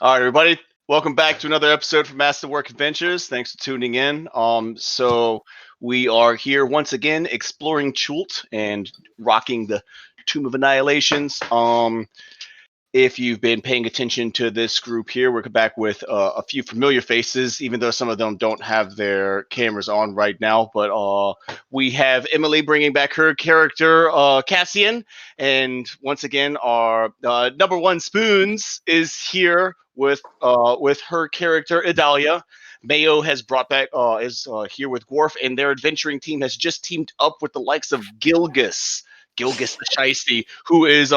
All right, everybody. Welcome back to another episode from Masterwork Adventures. Thanks for tuning in. So we are here once again exploring Chult and rocking the Tomb of Annihilations. If you've been paying attention to this group here, we're back with a few familiar faces, even though some of them don't have their cameras on right now. But we have Emily bringing back her character, Cassian. And once again, our number one Spoons is here with her character, Idalia. Mayo has brought back, is here with Worf, and their adventuring team has just teamed up with the likes of Gilgis the Shiesty, who is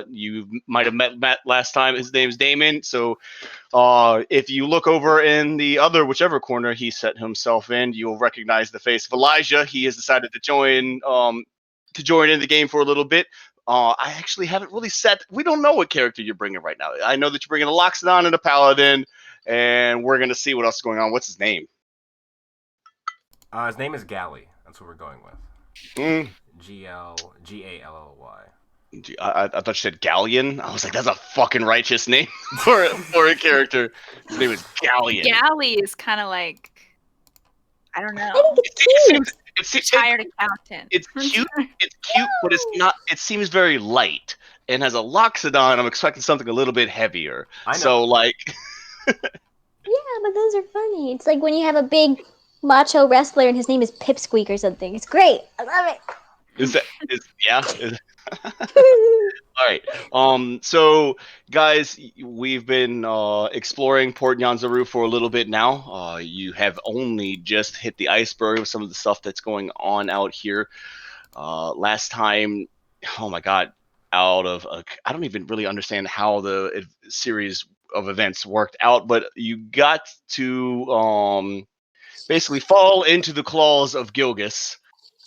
you might have met last time. His name is Damon. So if you look over in the other whichever corner he set himself in, you'll recognize the face of Elijah. He has decided to join in the game for a little bit. I actually haven't really set. We don't know what character you're bringing right now. I know that you're bringing a Loxodon and a Paladin, and we're gonna see what else is going on. What's his name? His name is Galley. That's what we're going with. Mm, Galley. I thought you said Galleon. I was like, that's a fucking righteous name for a character. His name is Galleon. Galley is kind of like, I don't know. I think it's cute. Retired accountant. It's cute. It's cute, but it's not. It seems very light and has a Loxodon. I'm expecting something a little bit heavier. I know. So like, Yeah, but those are funny. It's like when you have a big macho wrestler and his name is Pipsqueak or something. It's great. I love yeah. All right. So guys, we've been exploring Port Nyanzaru for a little bit now. You have only just hit the iceberg of some of the stuff that's going on out here. Last time, oh my god, I don't even really understand how the series of events worked out, but you got to basically fall into the claws of Gilgis.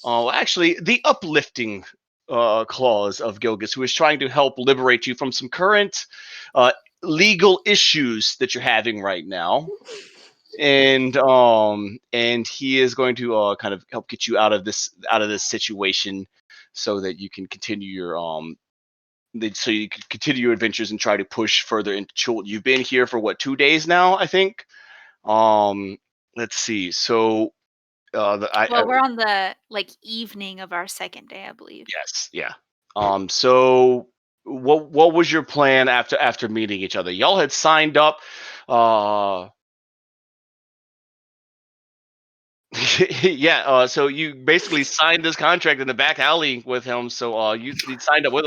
Actually, the uplifting clause of Gilgis, who is trying to help liberate you from some current uh, legal issues that you're having right now, and he is going to kind of help get you out of this situation, so that you can continue your adventures and try to push further into Chult. You've been here for what, 2 days now, I think. Um, let's see. So We're on the evening of our second day, I believe. yes, yeah. So what was your plan after meeting each other? Y'all had signed up. Uh, yeah. So you basically signed this contract in the back alley with him. So you signed up with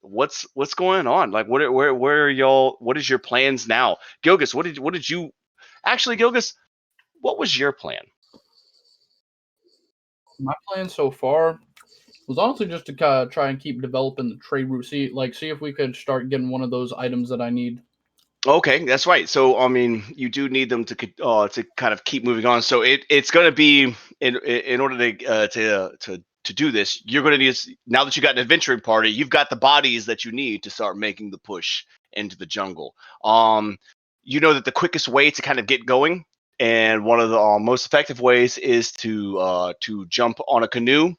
what's going on? Like where are y'all? What is your plans now, Gilgis? What did you actually, Gilgis? What was your plan? My plan so far was honestly just to kind of try and keep developing the trade route. See if we could start getting one of those items that I need. Okay, that's right. So, I mean, you do need them to kind of keep moving on. So it's going to be in order to do this, you're going to need, now that you got an adventuring party, you've got the bodies that you need to start making the push into the jungle. You know that the quickest way to kind of get going, and one of the most effective ways, is to jump on a canoe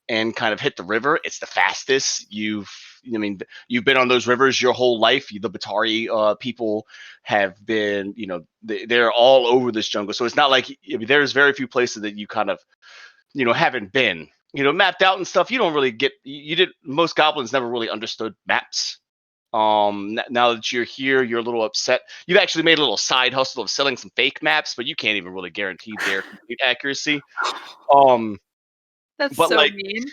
and kind of hit the river. It's the fastest. I mean, you've been on those rivers your whole life. The Batari people have been, they're all over this jungle. So it's not like, I mean, there's very few places that you kind of, haven't been, mapped out and stuff. You don't really get, you did, most goblins never really understood maps. Now that you're here, you're a little upset. You've actually made a little side hustle of selling some fake maps, but you can't even really guarantee their complete accuracy. That's But so like, mean.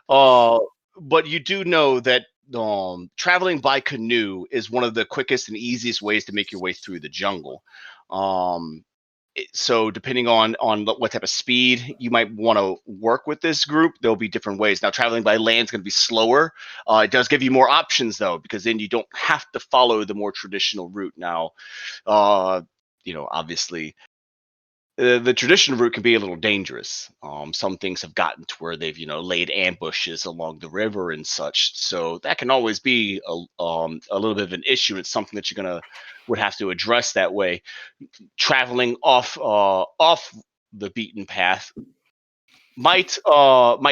Uh, but you do know that traveling by canoe is one of the quickest and easiest ways to make your way through the jungle. Um, so depending on what type of speed you might want to work with this group, there'll be different ways. Now, traveling by land is going to be slower. It does give you more options though, because then you don't have to follow the more traditional route. Now, obviously, the traditional route can be a little dangerous. Some things have gotten to where they've, laid ambushes along the river and such. So that can always be a little bit of an issue. It's something that would have to address that way. Traveling off the beaten path might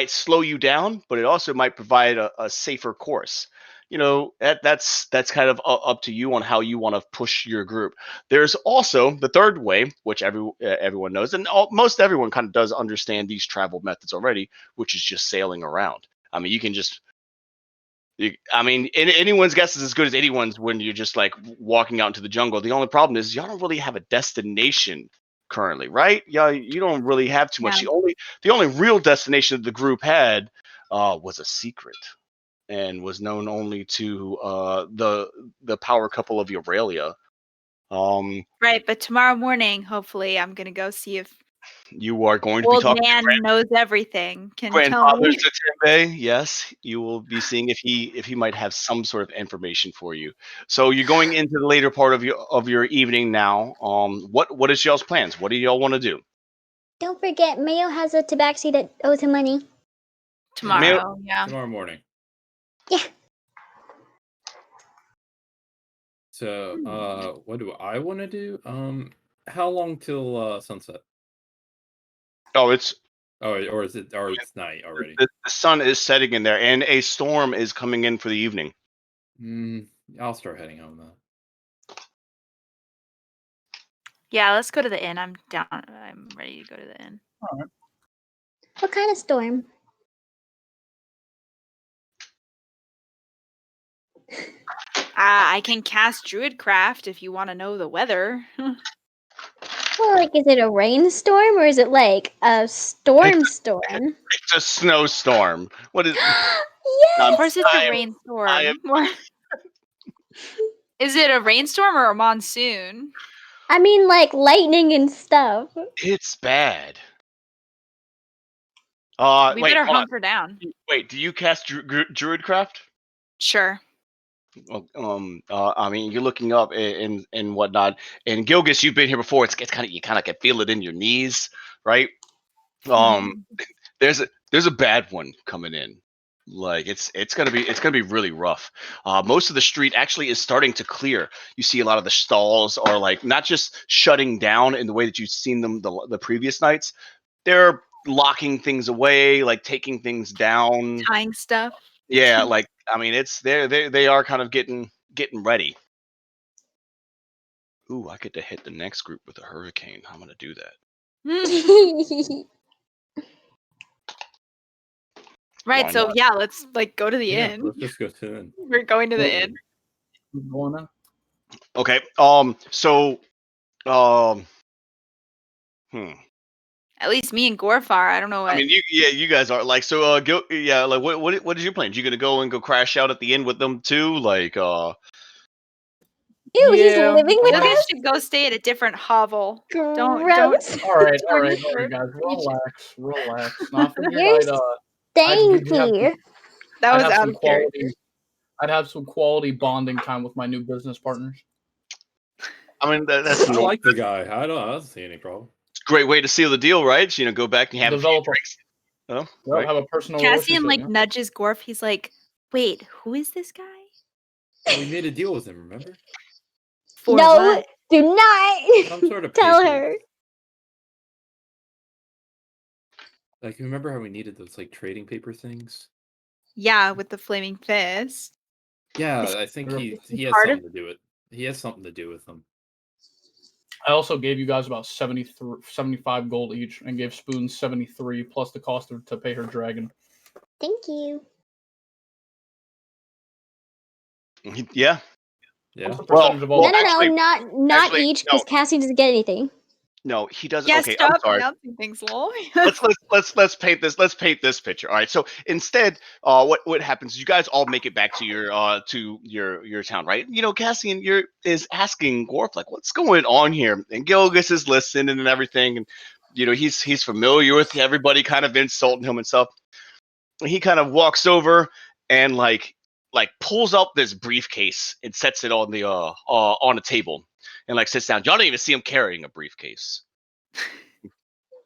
slow you down, but it also might provide a safer course. that's kind of up to you on how you want to push your group. There's also the third way, which everyone knows, and most everyone kind of does understand these travel methods already, which is just sailing around. I mean, you can just anyone's guess is as good as anyone's when you're just like walking out into the jungle. The only problem is y'all don't really have a destination currently, right? Yeah, you don't really have too much. Yeah. The only real destination that the group had was a secret and was known only to the power couple of Euralia. Right, but tomorrow morning, hopefully, I'm gonna go see if You are going to be old talking man to knows everything. Can tell grandfather me. Satembe. Yes, you will be seeing if he might have some sort of information for you. So you're going into the later part of your evening now. What is y'all's plans? What do y'all want to do? Don't forget, Mayo has a tabaxi that owes him money. Tomorrow, yeah. Tomorrow morning. Yeah. So, what do I want to do? How long till sunset? Oh, it's Or is it? Or it's night already? the sun is setting in there, and a storm is coming in for the evening. I'll start heading home then. Yeah, let's go to the inn. I'm down. I'm ready to go to the inn. All right. What kind of storm? I can cast Druidcraft if you want to know the weather. Well, like, is it a rainstorm or is it like a storm? It's a snowstorm. What is? Yeah. Of course, it's I a am- rainstorm. Is it a rainstorm or a monsoon? I mean, like lightning and stuff. It's bad. We Wait, better hold on. hunker down. Wait, do you cast Druidcraft? Sure. Well, I mean, you're looking up and whatnot. And Gilgis, you've been here before. It's kind of you kind of can feel it in your knees, right? There's a bad one coming in. Like it's gonna be really rough. Most of the street actually is starting to clear. You see a lot of the stalls are like not just shutting down in the way that you've seen them the previous nights. They're locking things away, like taking things down. Tying stuff. Yeah, like I mean, they are kind of getting ready. Ooh, I get to hit the next group with a hurricane. I'm gonna do that. Right, Why so not? yeah, let's like go to the Yeah, inn. let's just go to the inn. We're going to the inn. Going on. Okay. So, hmm. At least me and Gorfar. I don't know what. I mean, you guys are like so. Like what is your plan? You gonna go crash out at the inn with them too? Like, Ew, he's Yeah, living with why Maybe I us? should go stay at a different hovel. Gross. All right, Furniture. guys, relax. No, I figured You're staying have here. That I'd was have out some of character. quality. I'd have some quality bonding time with my new business partners. I mean, that's I a like the guy. I don't see any problem. great way to seal the deal, right? You know, go back and have Develop a few drinks. Oh, Yep, right. have a personal Cassian relationship. like yeah. nudges Gorf. He's like, "Wait, who is this guy?" We made a deal with him, remember? For No, what? do not Some sort of tell paper. her. Like, you remember how we needed those like trading paper things? Yeah, with the flaming fist. Yeah, Is I think he he has part of- something to do with. He has something to do with them. I also gave you guys about 75 gold each, and gave Spoon 73 plus the cost to pay her dragon. Thank you. Yeah. Yeah. What's the percentage of all? No, actually- not actually, each, because Cassie doesn't get anything. No, he doesn't. Yeah, Okay, I'm stop sorry. announcing things, lol. Let's paint this picture. All right. So instead, what happens is you guys all make it back to your town, right? You know, Cassian is asking Gorf like, what's going on here, and Gilgis is listening and everything, and you know he's familiar with everybody kind of insulting him and stuff. He kind of walks over and like pulls up this briefcase and sets it on the on a table and like sits down. Y'all don't even see him carrying a briefcase.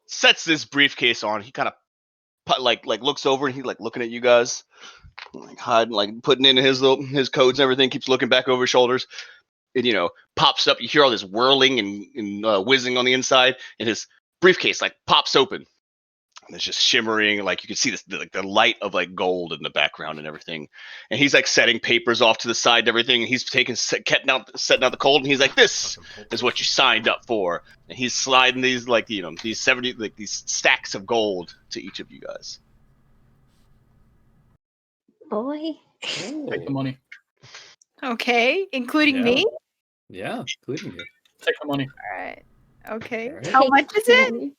Sets this briefcase on. He kind of like looks over and he's like looking at you guys, like hiding, like putting in his codes and everything. Keeps looking back over his shoulders, and you know pops up. You hear all this whirling and whizzing on the inside, and his briefcase like pops open. And it's just shimmering, like you can see this like the light of like gold in the background and everything. And he's like setting papers off to the side and everything. And he's setting out the cold, and he's like, "This is what you signed up for." And he's sliding these like these 70 like these stacks of gold to each of you guys. Boy. Take the money. Okay, including Yeah. me. Yeah, including you. Take the money. All right. Okay. All right. How Take much is the it? money.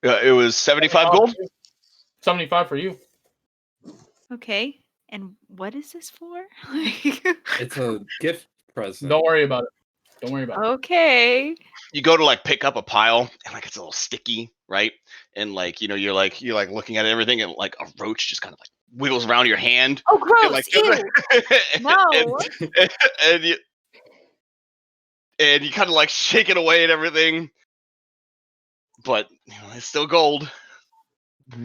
It was 75 gold. 75 for you. Okay. And what is this for? It's a gift present. Don't worry about it. Don't worry about it. Okay. You go to like pick up a pile, and like it's a little sticky, right? And like you're like looking at everything, and like a roach just kind of like wiggles around your hand. Oh, gross! And, like, Ew. No. and you kind of like shake it away and everything, but it's still gold.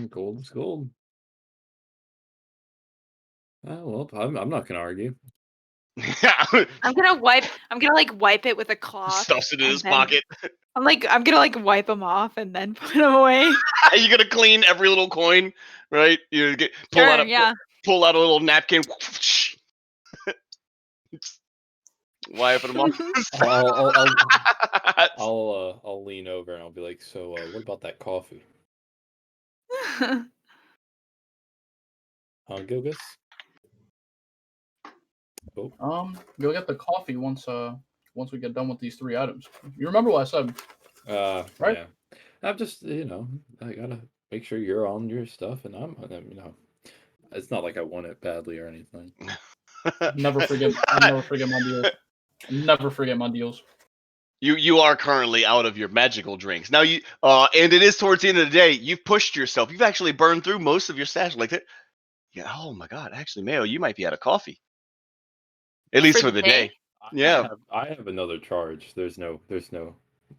Gold is gold. Well, I'm not gonna argue. I'm gonna wipe it with a cloth. Stuffs it in and his then- pocket. I'm gonna wipe them off and then put them away. You're gonna clean every little coin, right? You pull Sure, out a yeah. pull out a little napkin. Wiping them off. I'll lean over and I'll be like, so what about that coffee? Gilgus? Oh. Go get the coffee once we get done with these 3 items. You remember what I said? Right? Yeah. I'm just, I gotta make sure you're on your stuff, and I'm, it's not like I want it badly or anything. Never forget my deals. Never forget my deals. You are currently out of your magical drinks now. And it is towards the end of the day. You've pushed yourself. You've actually burned through most of your stash. Like that. Yeah. Oh my God. Actually, Mayo, you might be out of coffee. At least for the day. Yeah. I have another charge. There's no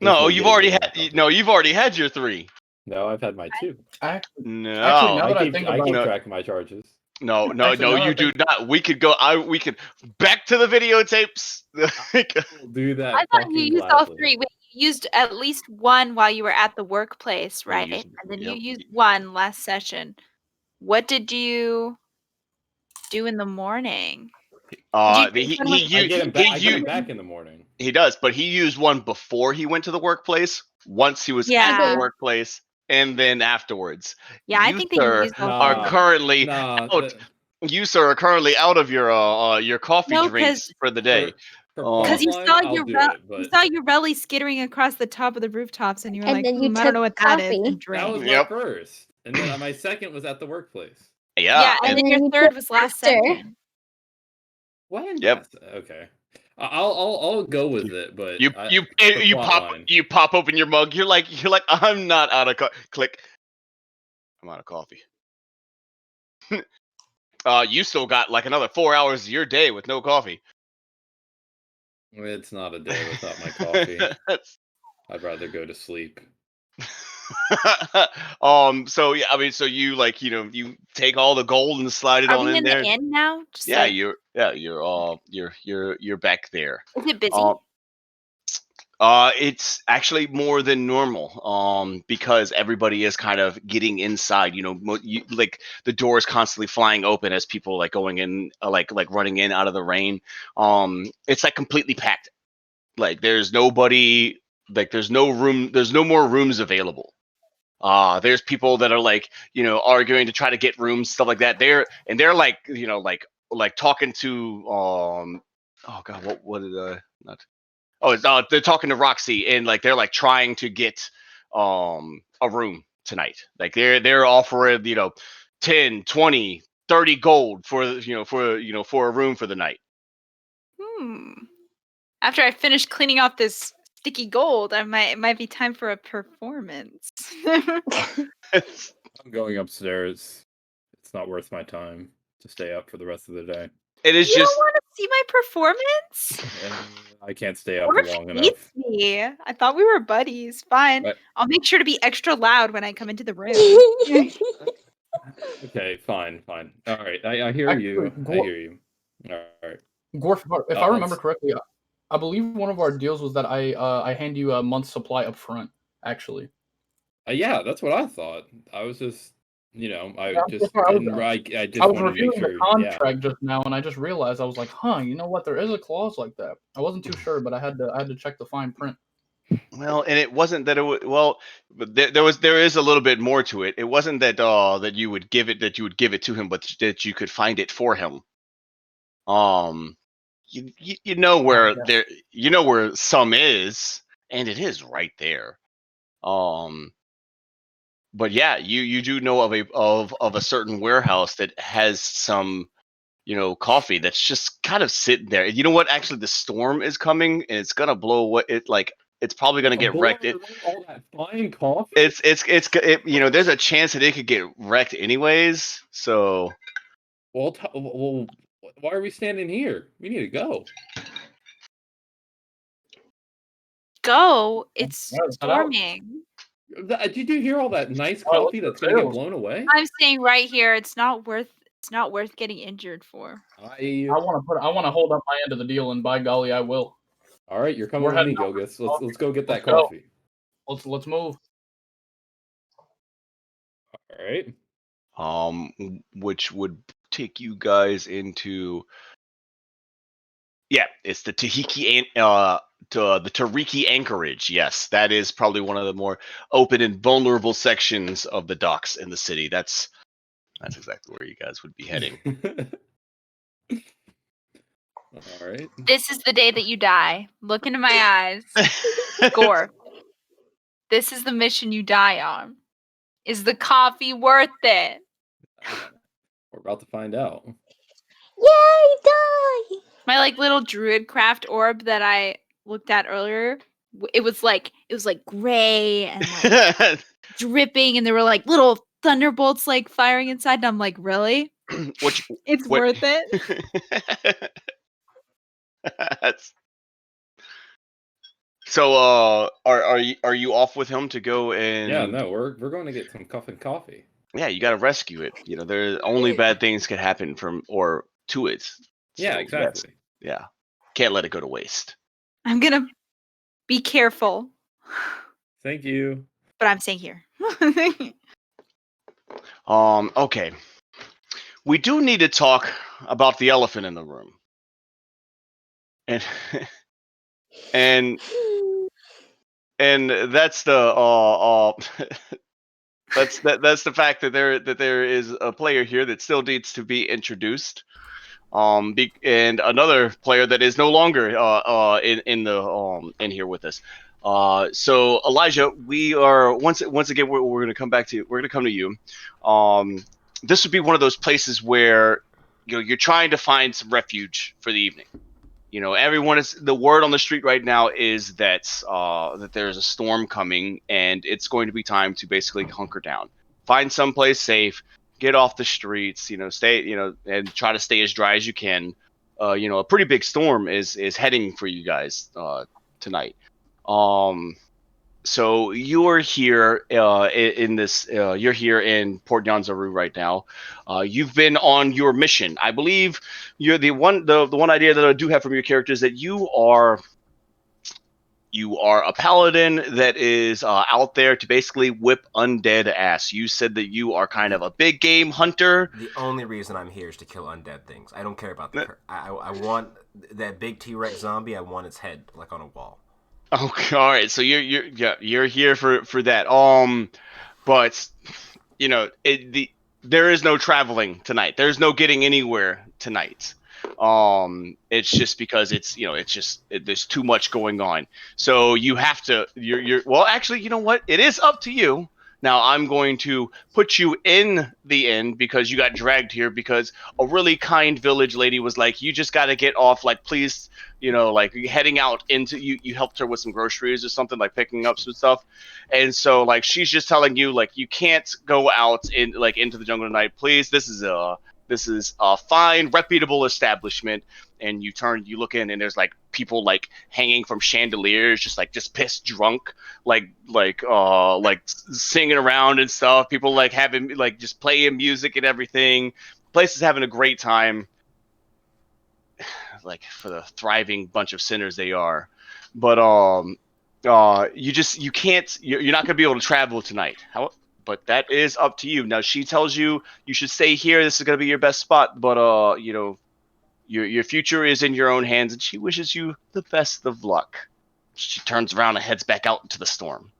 No, you've already getting had. rid of No, you've already had your 3. No, I've had my 2. No. Actually, now that I keep think about it, track of my charges. No, Actually, now you I do think- not. We could go. We could back to the videotapes. We'll do that. I thought you fucking used all gladly. 3. Wait, you used at least 1 while you were at the workplace, I right? used- And then yep. you used 1 last session. What did you do in the morning? I Did you take one I get him back. I get him used- back in the morning. He does, but he used 1 before he went to the workplace. Once he was at Yeah. the workplace, and then afterwards. Yeah, I You, think that you sir, used all are 3. currently Nah, out. You, sir, are currently out of your coffee No, drinks for the day. for Because you plotline, saw I'll your do rel- it, but you saw your belly skittering across the top of the rooftops, and you were And like, then you I don't know took what that is. coffee. And that drank. was Yep. my first, and then my second was at the workplace. Yeah, and then then your you 3rd took was last after. second. When? Yep. Okay. I'll go with it, but you pop open your mug. You're like I'm not out of click. I'm out of coffee. You still got like another 4 hours of your day with no coffee. It's not a day without my coffee. I'd rather go to sleep. So yeah, I mean, so you you take all the gold and slide it Are on we in in there. the inn now? Just Yeah, like, you're back there. is it busy? It's actually more than normal. Because everybody is kind of getting inside. Like the doors constantly flying open as people like going in, like running in out of the rain. It's like completely packed. Like there's nobody. Like there's no room. There's no more rooms available. There's people that are like arguing to try to get rooms, stuff like that. They're like like talking to oh God, what did not. Oh, they're talking to Roxy, and like they're like trying to get a room tonight. Like they're offering 10, 20, 30 gold for for a room for the night. After I finish cleaning off this sticky gold, it might be time for a performance. I'm going upstairs. It's not worth my time to stay up for the rest of the day. It is You just don't want to see my performance? And I can't stay up Orf long hates enough. me. I thought we were buddies. Fine. But- I'll make sure to be extra loud when I come into the room. Okay, fine. All right, I hear Actually, you. I hear you. All right. Gorf, if I remember That's- correctly, I believe one of our deals was that I hand you a month's supply up front. Actually, Yeah, that's what I thought. I was just, I Yeah, just I was, didn't. I I just was wanted to make reviewing the sure. Yeah. contract just now, and I just realized I was like, "Huh, you know what? There is a clause like that." I wasn't too sure, but I had to check the fine print. Well, and it wasn't that it was well, but there is a little bit more to it. It wasn't that you would give it to him, but that you could find it for him. Um, you know where Yes. where some is, and it is right there. Um, but yeah, you do know of a certain warehouse that has some coffee that's just kind of sitting there. You know what? Actually, the storm is coming, and it's gonna blow what it like. It's probably gonna get Blow wrecked. all that fine coffee. There's a chance that it could get wrecked anyways. So Well, why are we standing here? We need to go. Go. It's Yeah, head out. storming. Did you hear all that nice All right, coffee let's that's go gonna get sales. blown away? I'm staying right here. It's not worth getting injured for. I I want to hold up my end of the deal, and by golly, I will. All right, you're coming We're with me, heading out. Gilgis. Let's go get Let's that go. coffee. Let's move. All right. which would take you guys into it's the the Tariki anchorage. Yes, that is probably one of the more open and vulnerable sections of the docks in the city. That's exactly where you guys would be heading. All right. This is the day that you die. Look into my eyes. Gore. This is the mission you die on. Is the coffee worth it? We're about to find out. Yay, die! My little druid craft orb that I looked at earlier, it was like gray and dripping, and there were little thunderbolts firing inside, and I'm like, really? It's what- worth it? That's so. Are you off with him to go and? Yeah, no, we're going to get some coffee. Yeah, you got to rescue it. There only bad things can happen from or to it. So, Yeah, exactly. yeah, can't let it go to waste. I'm gonna be careful, Thank you. but I'm staying here. Okay. We do need to talk about the elephant in the room. And and and that's the that's the fact that there is a player here that still needs to be introduced. And another player that is no longer in the in here with us. So Elijah, we are once again we're going to come back to you. We're going to come to you. This would be one of those places where you're trying to find some refuge for the evening. Everyone is the word on the street right now is that that there's a storm coming and it's going to be time to basically hunker down, find someplace safe, get off the streets, stay, and try to stay as dry as you can. A pretty big storm is heading for you guys tonight. So you're here in this. You're here in Port Nyanzaru right now. You've been on your mission. I believe you're the one. The one idea that I do have from your character is that you are a paladin that is out there to basically whip undead ass. You said that you are kind of a big game hunter. The only reason I'm here is to kill undead things. I don't care about the. I want that big T-Rex zombie. I want its head on a wall. Okay, all right. So you're here for that. But there is no traveling tonight. There's no getting anywhere tonight. It's just because there's too much going on. So you have to. You're well. Actually, you know what? It is up to you. Now I'm going to put you in the inn because you got dragged here because a really kind village lady was like, you just got to get off. Please, heading out into you helped her with some groceries or something, picking up some stuff. And so she's just telling you you can't go out into the jungle tonight. Please, this is a fine, reputable establishment. And you look in, and there's people hanging from chandeliers, just pissed drunk, singing around and stuff. People having just playing music and everything. Place is having a great time. For the thriving bunch of sinners they are, but you can't. You're not gonna be able to travel tonight. But that is up to you. Now she tells you should stay here. This is gonna be your best spot. But your future is in your own hands, and she wishes you the best of luck. She turns around and heads back out into the storm.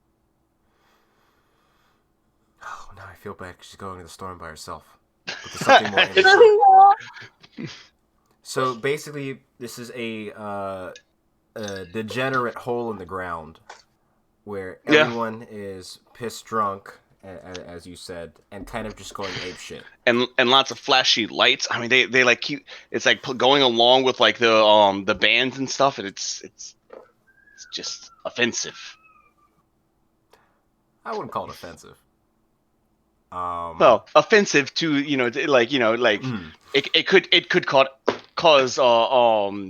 Oh, now I feel bad because she's going to the storm by herself. But there's something more interesting. So basically, this is a degenerate hole in the ground where everyone is pissed drunk, as you said, and kind of just going ape shit. And lots of flashy lights. I mean, they like keep. It's like going along with like the bands and stuff, and it's just offensive. I wouldn't call it offensive. Well, offensive to it could cause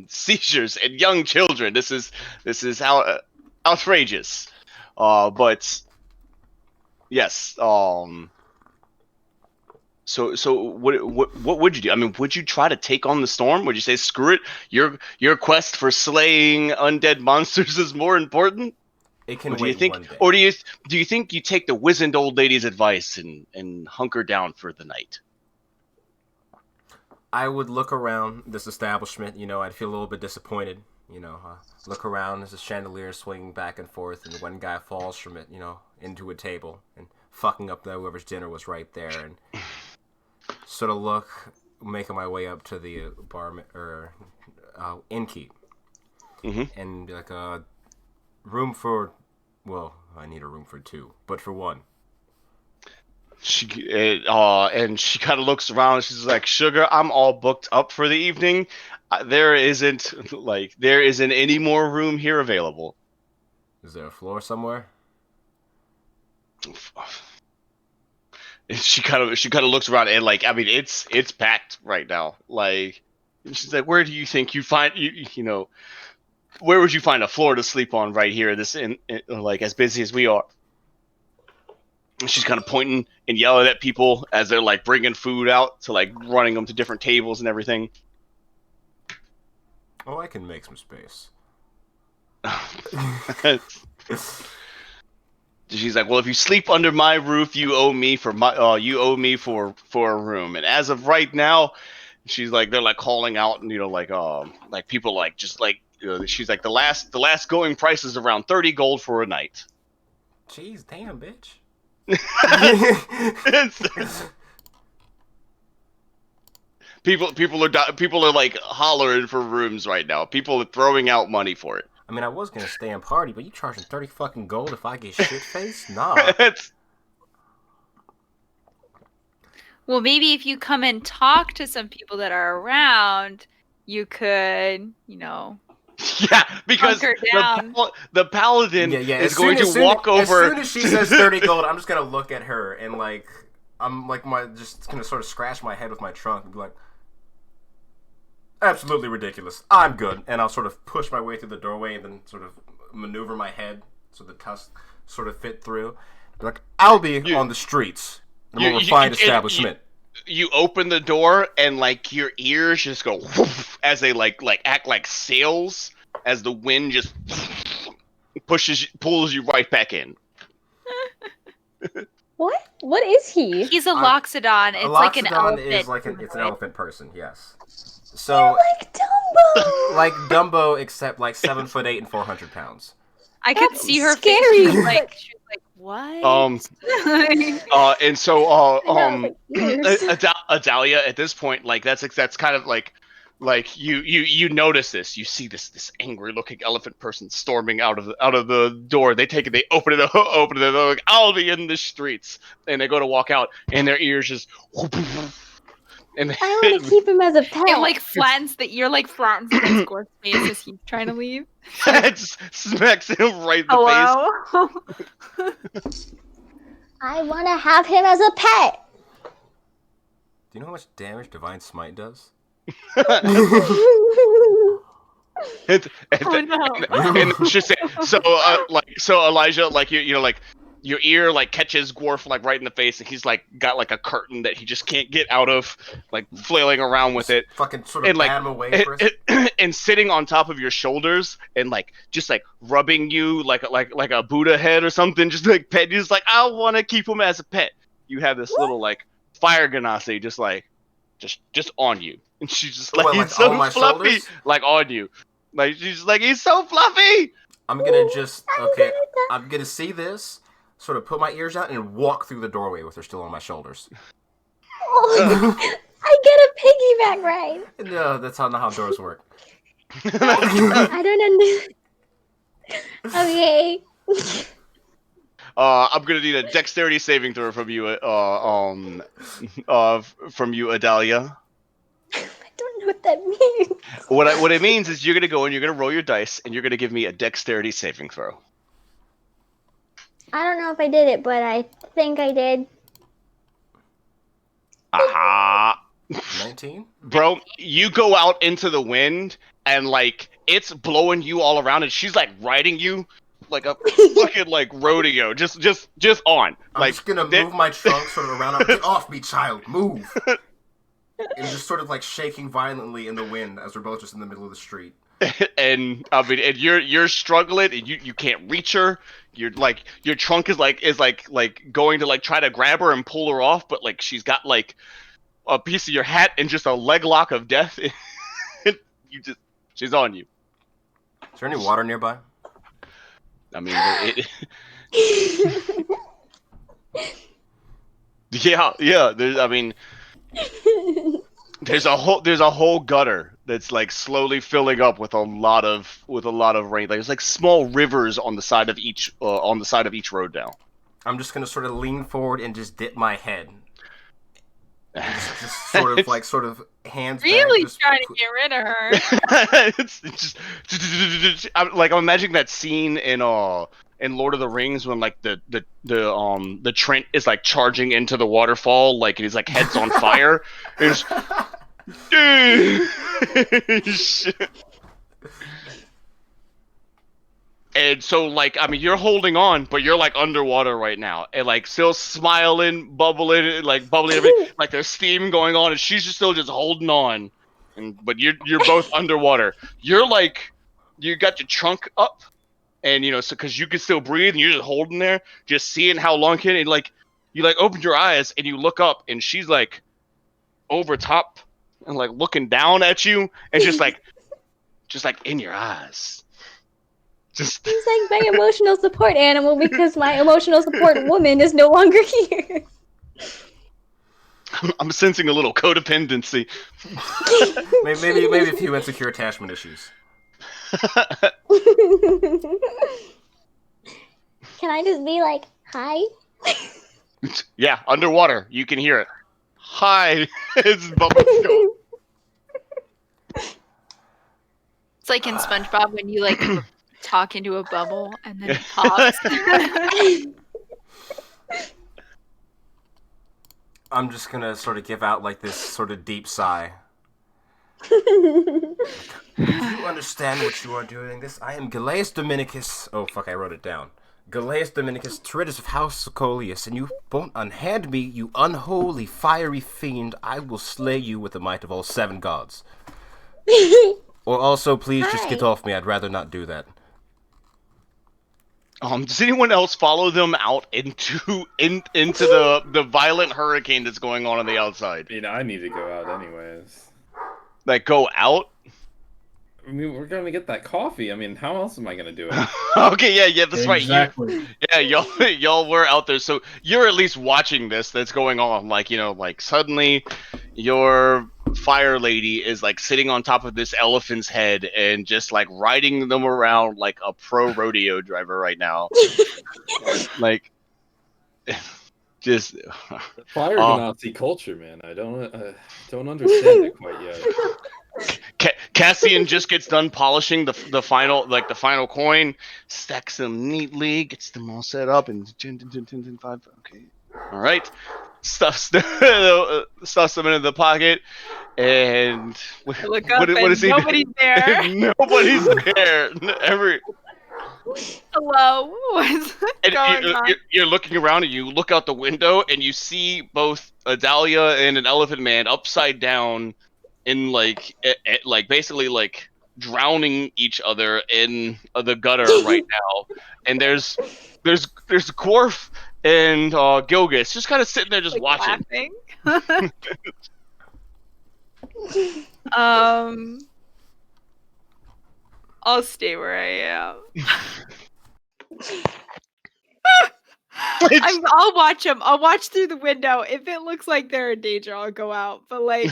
seizures in young children. This is how outrageous. But yes. So what would you do? I mean, would you try to take on the storm? Would you say screw it? Your quest for slaying undead monsters is more important? It can Or do you wait think, one day. or do you think you take the wizened old lady's advice and hunker down for the night? I would look around this establishment. I'd feel a little bit disappointed. Look around as a chandelier swinging back and forth, and one guy falls from it, into a table and fucking up whoever's dinner was right there, and sort of making my way up to the bar or innkeep, and be like, room for, well, I need a room for two, but for one. And she kind of looks around and she's like, "Sugar, I'm all booked up for the evening. There isn't any more room here available." Is there a floor somewhere? And she kind of looks around and like, I mean, it's packed right now. Like, she's like, "Where do you think you find where would you find a floor to sleep on right here? Like as busy as we are." And she's kind of pointing and yelling at people as they're like bringing food out to like running them to different tables and everything. Oh, I can make some space. She's like, "Well, if you sleep under my roof, you owe me for a room." And as of right now, she's like, they're like calling out, and like people like just like she's like, the last going price is around 30 gold for a night. Jeez, damn, bitch. People are like hollering for rooms right now. People are throwing out money for it. I mean, I was gonna stay and party, but you charging 30 fucking gold if I get shit faced? Nah. Well, maybe if you come and talk to some people that are around, you could, Yeah, because hunker down. the paladin is going to walk over. As soon as she says 30 gold, I'm just gonna look at her and like, I'm like just gonna sort of scratch my head with my trunk and be like, absolutely ridiculous. I'm good. And I'll sort of push my way through the doorway and then sort of maneuver my head so the tusks sort of fit through. Be like, I'll be on the streets. I'm a refined establishment. You open the door and like your ears just go whoosh, as they like act like sails as the wind just pulls you right back in. What is he? He's a loxodon. It's like an elephant. It's an elephant person, yes. So Like Dumbo. like Dumbo, except like 7'8" and 400 pounds. I could see her scary. face. She was like, what? And so Ears. Adalia at this point, like that's kind of like you notice this. You see this angry looking elephant person storming out of the door. They open it, they're like, "I'll be in the streets," and they go to walk out, and their ears just. And I want to keep him as a pet. It like flattens the ear, like flattens against Gore's face as he's trying to leave. it smacks him right in the face. I want to have him as a pet. Do you know how much damage Divine Smite does? Oh no! And just so Elijah, like your ear like catches Gworf like right in the face, and he's like got like a curtain that he just can't get out of, like flailing around with it, Fucking sort of and like bat him away for a and sitting on top of your shoulders and like just like rubbing you like a Buddha head or something, just like pet. He's like, I want to keep him as a pet. You have this little like fire ganassi just on you, and she's just like, What, he's like so on my fluffy, shoulders? like on you, like she's like, he's so fluffy. I'm gonna just okay. I'm gonna see this, sort of put my ears out and walk through the doorway with her still on my shoulders. Oh, I get a piggyback ride. No, that's not how doors work. I don't understand. Okay. I'm gonna need a dexterity saving throw from you, from you, Adalia. I don't know what that means. What it means is you're gonna go and you're gonna roll your dice and you're gonna give me a dexterity saving throw. I don't know if I did it, but I think I did. Aha. 19. Bro, you go out into the wind and like it's blowing you all around and she's like riding you like a fucking like rodeo, just on. I'm like just gonna move my trunk sort of around. Get off me, child! Move! And just sort of like shaking violently in the wind as we're both just in the middle of the street. And I mean, and you're struggling and you can't reach her. You're like your trunk is like going to like try to grab her and pull her off, but like she's got like a piece of your hat and just a leg lock of death. She's on you. Is there any water nearby? I mean, yeah. There's a whole gutter that's like slowly filling up with a lot of rain. Like, there's like small rivers on the side of each road now. I'm just gonna sort of lean forward and just dip my head. And just sort of hands Really back, trying to get rid of her. It's just I'm imagining that scene in Lord of the Rings when like the Trent is like charging into the waterfall, like his like head's on fire. It's, and so like I mean you're holding on, but you're like underwater right now, and like still smiling, bubbling, everything. Like there's steam going on, and she's just still just holding on. But you're both underwater. You're like you got your trunk up, and you know so because you can still breathe, and you're just holding there, just seeing how long can. And like you like open your eyes and you look up, and she's like over top and like looking down at you, and just like in your eyes. He's like my emotional support animal because my emotional support woman is no longer here. I'm sensing a little codependency. maybe a few insecure attachment issues. Can I just be like, hi? Yeah, underwater. You can hear it. Hi. It's bubbles going. It's like in SpongeBob when you like talk into a bubble and then it pops. I'm just gonna sort of give out like this sort of deep sigh. Do you understand what you are doing? I am Galeus Dominicus. Oh fuck, I wrote it down. Galeus Dominicus, Tiritus of House Socolius, and you won't unhand me, you unholy, fiery fiend. I will slay you with the might of all 7 gods. Or also, please just get off me. I'd rather not do that. Does anyone else follow them out into the violent hurricane that's going on the outside? You know, I need to go out anyways. Like go out? I mean, we're gonna get that coffee. I mean, how else am I gonna do it? Okay, yeah, that's Exactly. right. Y'all were out there, so you're at least watching this that's going on. Like, you know, like suddenly your fire lady is like sitting on top of this elephant's head and just like riding them around like a pro rodeo driver right now. Like, just Fire Nazi culture, man. I don't understand it quite yet. Cassian just gets done polishing the final coin, stacks them neatly, gets them all set up, and 5. Okay, all right, stuffs them into the pocket, and I look up what and is he? nobody's there. Nobody's there. I Whoa, what's And going on? you're looking around and you look out the window and you see both Adalia and an elephant man upside down in like basically like drowning each other in the gutter right now. And there's Quarf and Gilgis just kind of sitting there just Like watching. laughing. um, I'll stay where I am. I'll watch them. I'll watch through the window. If it looks like they're in danger, I'll go out. But like,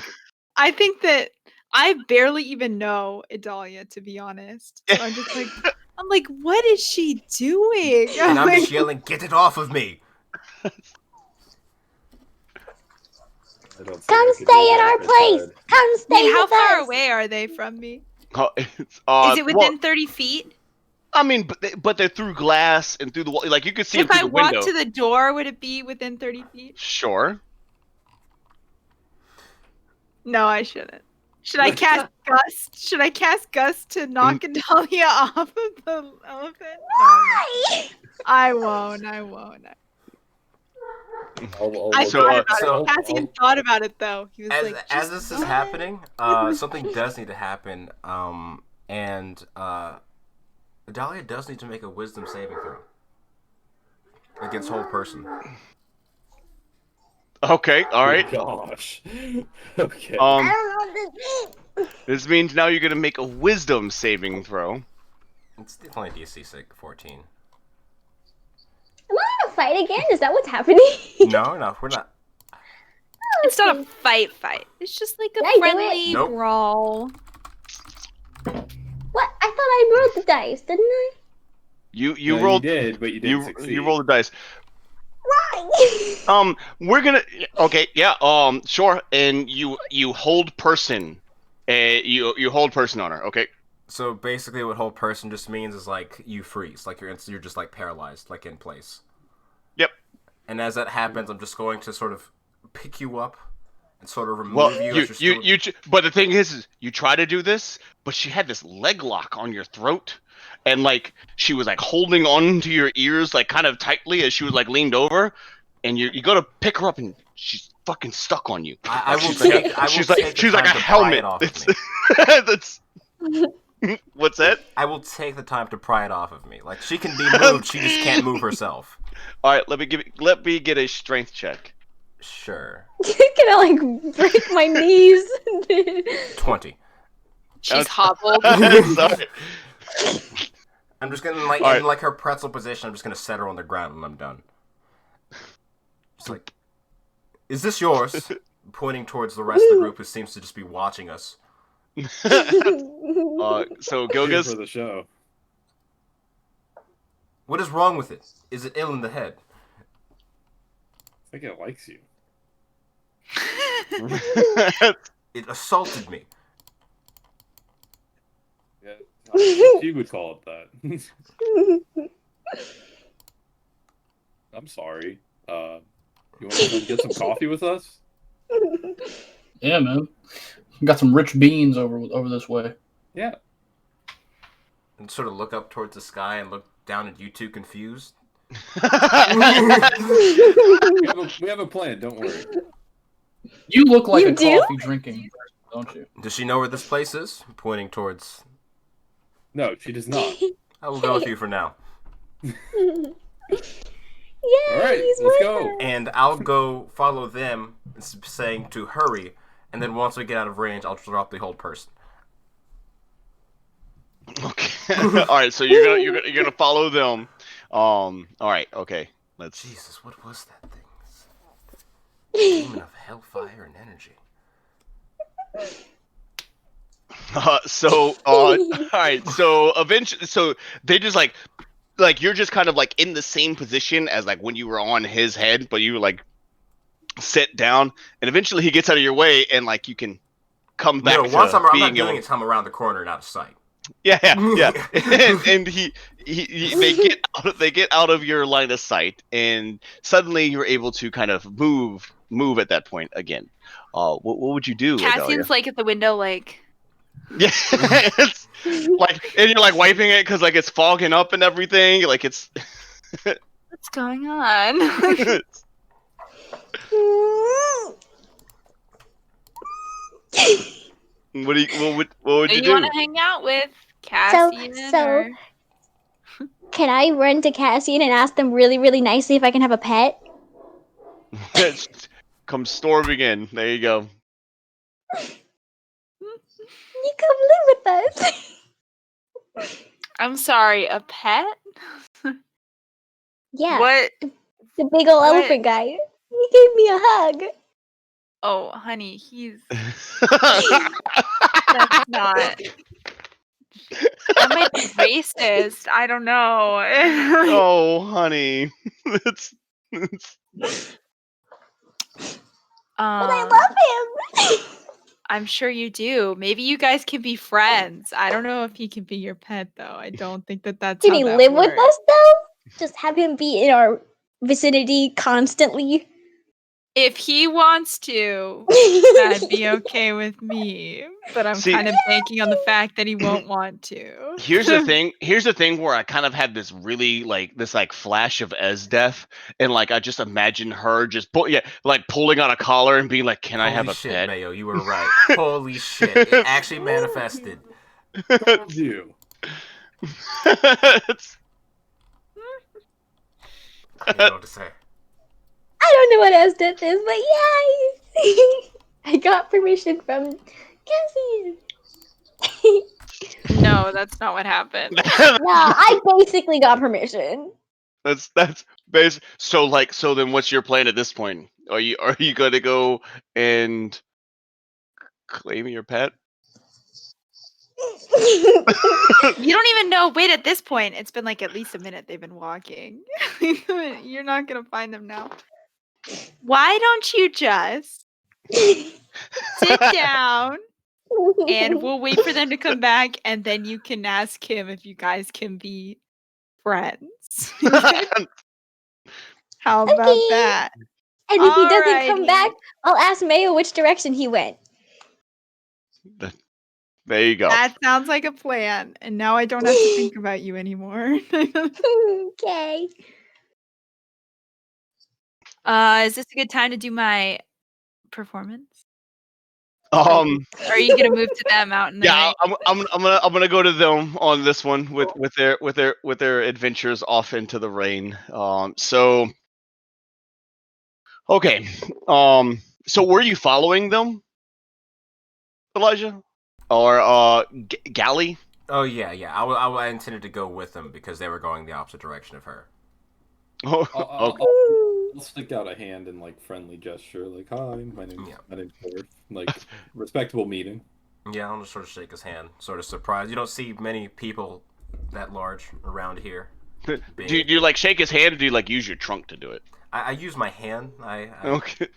I think that I barely even know Idalia, to be honest. So I'm just like, what is she doing? And I'm Like, just yelling, "Get it off of me!" I don't see Come you could stay do at that our if place. it's Come I stay mean, how with far us. away are they from me? It's, Is it within well, 30 feet? I mean, but they're through glass and through the wall. Like you could see them If through I the walk window. to the door, would it be within 30 feet? Sure. No, I shouldn't. Should I cast Gust? Should I cast Gust to knock Adalia off of the elephant? No, I won't. I won't. I'll I look So, thought at- about so- it. Cassian thought about it though. He was As like, as "Just this is what?" happening, something does need to happen. And Adalia does need to make a wisdom saving throw against whole person. Okay, all right. Oh, gosh. Okay. I don't know this. This means now you're gonna make a wisdom saving throw. It's only DC 14. Am I gonna fight again? Is that what's happening? No, we're not. It's not a fight. It's just like Did I a do friendly it? Nope. brawl. What? I thought I rolled the dice, didn't I? You No, rolled. You did, but you didn't succeed. you rolled the dice. Right. We're gonna. Okay, yeah. Sure. And you hold person. You hold person on her. Okay. So basically, what whole person just means is like you freeze, like you're just like paralyzed, like in place. Yep. And as that happens, I'm just going to sort of pick you up and sort of remove Well, you. As you're still... but the thing is you try to do this, but she had this leg lock on your throat, and like she was like holding on to your ears like kind of tightly as she was like leaned over, and you go to pick her up and she's fucking stuck on you. I will She's take. like I will she's take like the she's like time a to pry helmet. it off It's, of me. that's what's that? I will take the time to pry it off of me. Like she can be moved, she just can't move herself. All right, let me get a strength check. Sure. Can I like break my knees? 20. She's hobbled. Sorry. I'm just gonna like Alright. in like her pretzel position. I'm just gonna set her on the ground when I'm done. Just like, is this yours? Pointing towards the rest of the group who seems to just be watching us. So Here Gilgas, for the show. What is wrong with it? Is it ill in the head? I think it likes you. It assaulted me. Yeah, I think she would call it that. I'm sorry. You want to get some coffee with us? Yeah, man. Got some rich beans over this way. Yeah. And sort of look up towards the sky and look down at you two confused. We have a plan. Don't worry. You look like You a do? coffee drinking person, don't you? Does she know where this place is? Pointing towards. No, she does not. I will go with you for now. Yeah, All right, he's let's with go. her. And I'll go follow them, saying to hurry. And then once we get out of range, I'll drop the whole person. Okay. All right, so you're gonna follow them. All right. Okay. Let's. Jesus, what was that thing? Demon of hellfire and energy. All right. So eventually, so they just like you're just kind of like in the same position as like when you were on his head, but you were like sit down, and eventually he gets out of your way, and like you can come back. No, once I'm not being doing able- it, I'm around the corner and out of sight. Yeah. and they get out of your line of sight, and suddenly you're able to kind of move at that point again. What would you do, Adalia? Cassian's like at the window, like, Yeah, it's like, and you're like wiping it because like it's fogging up and everything. Like it's. What's going on? What do you? What would Do you you want do? to hang out with Cassian so or? can I run to Cassian and ask them really, really nicely if I can have a pet? Come storming in. There you go. You come live with us. I'm sorry, a pet? Yeah, What? the big old What? elephant guy. He gave me a hug. Oh, honey, that's not. That might be racist. I don't know. Oh, honey, it's But I Um, love him. I'm sure you do. Maybe you guys can be friends. I don't know if he can be your pet though. I don't think that's Can how he that live with works. us though? Just have him be in our vicinity constantly. If he wants to, that'd be okay with me. But I'm See- kind of banking on the fact that he won't want to. Here's the thing. Here's the thing where I kind of had this really like this like flash of Ez death, and like I just imagine her just like pulling on a collar and being like, "Can I have Holy a shit, pet?" Mayo, you were right. Holy shit, it actually manifested. Told you. It's- I don't know what to say. I don't know what Esdeath is, but yeah, I got permission from Cassian. No, that's not what happened. No, I basically got permission. that's basic. So then, what's your plan at this point? Are you gonna go and claim your pet? You don't even know. Wait, at this point, it's been like at least a minute they've been walking. You're not gonna find them now. Why don't you just sit down and we'll wait for them to come back and then you can ask him if you guys can be friends. How about Okay. that? And if he doesn't come Alrighty. back, I'll ask Mayo which direction he went. There you go. That sounds like a plan. And now I don't have to think about you anymore. Okay. Is this a good time to do my performance? Um. Or are you gonna move to them out in the Yeah, rain? I'm gonna go to them on this one with their adventures off into the rain. So okay. So were you following them, Elijah, or Galley? Oh yeah. I intended to go with them because they were going the opposite direction of her. Oh, I'll, okay. I'll stick out a hand in like friendly gesture, like hi, my name's Yeah. Worth. Like respectable meeting. Yeah, I'll just sort of shake his hand, sort of surprised. You don't see many people that large around here. Do you like shake his hand, or do you like use your trunk to do it? I use my hand. Okay.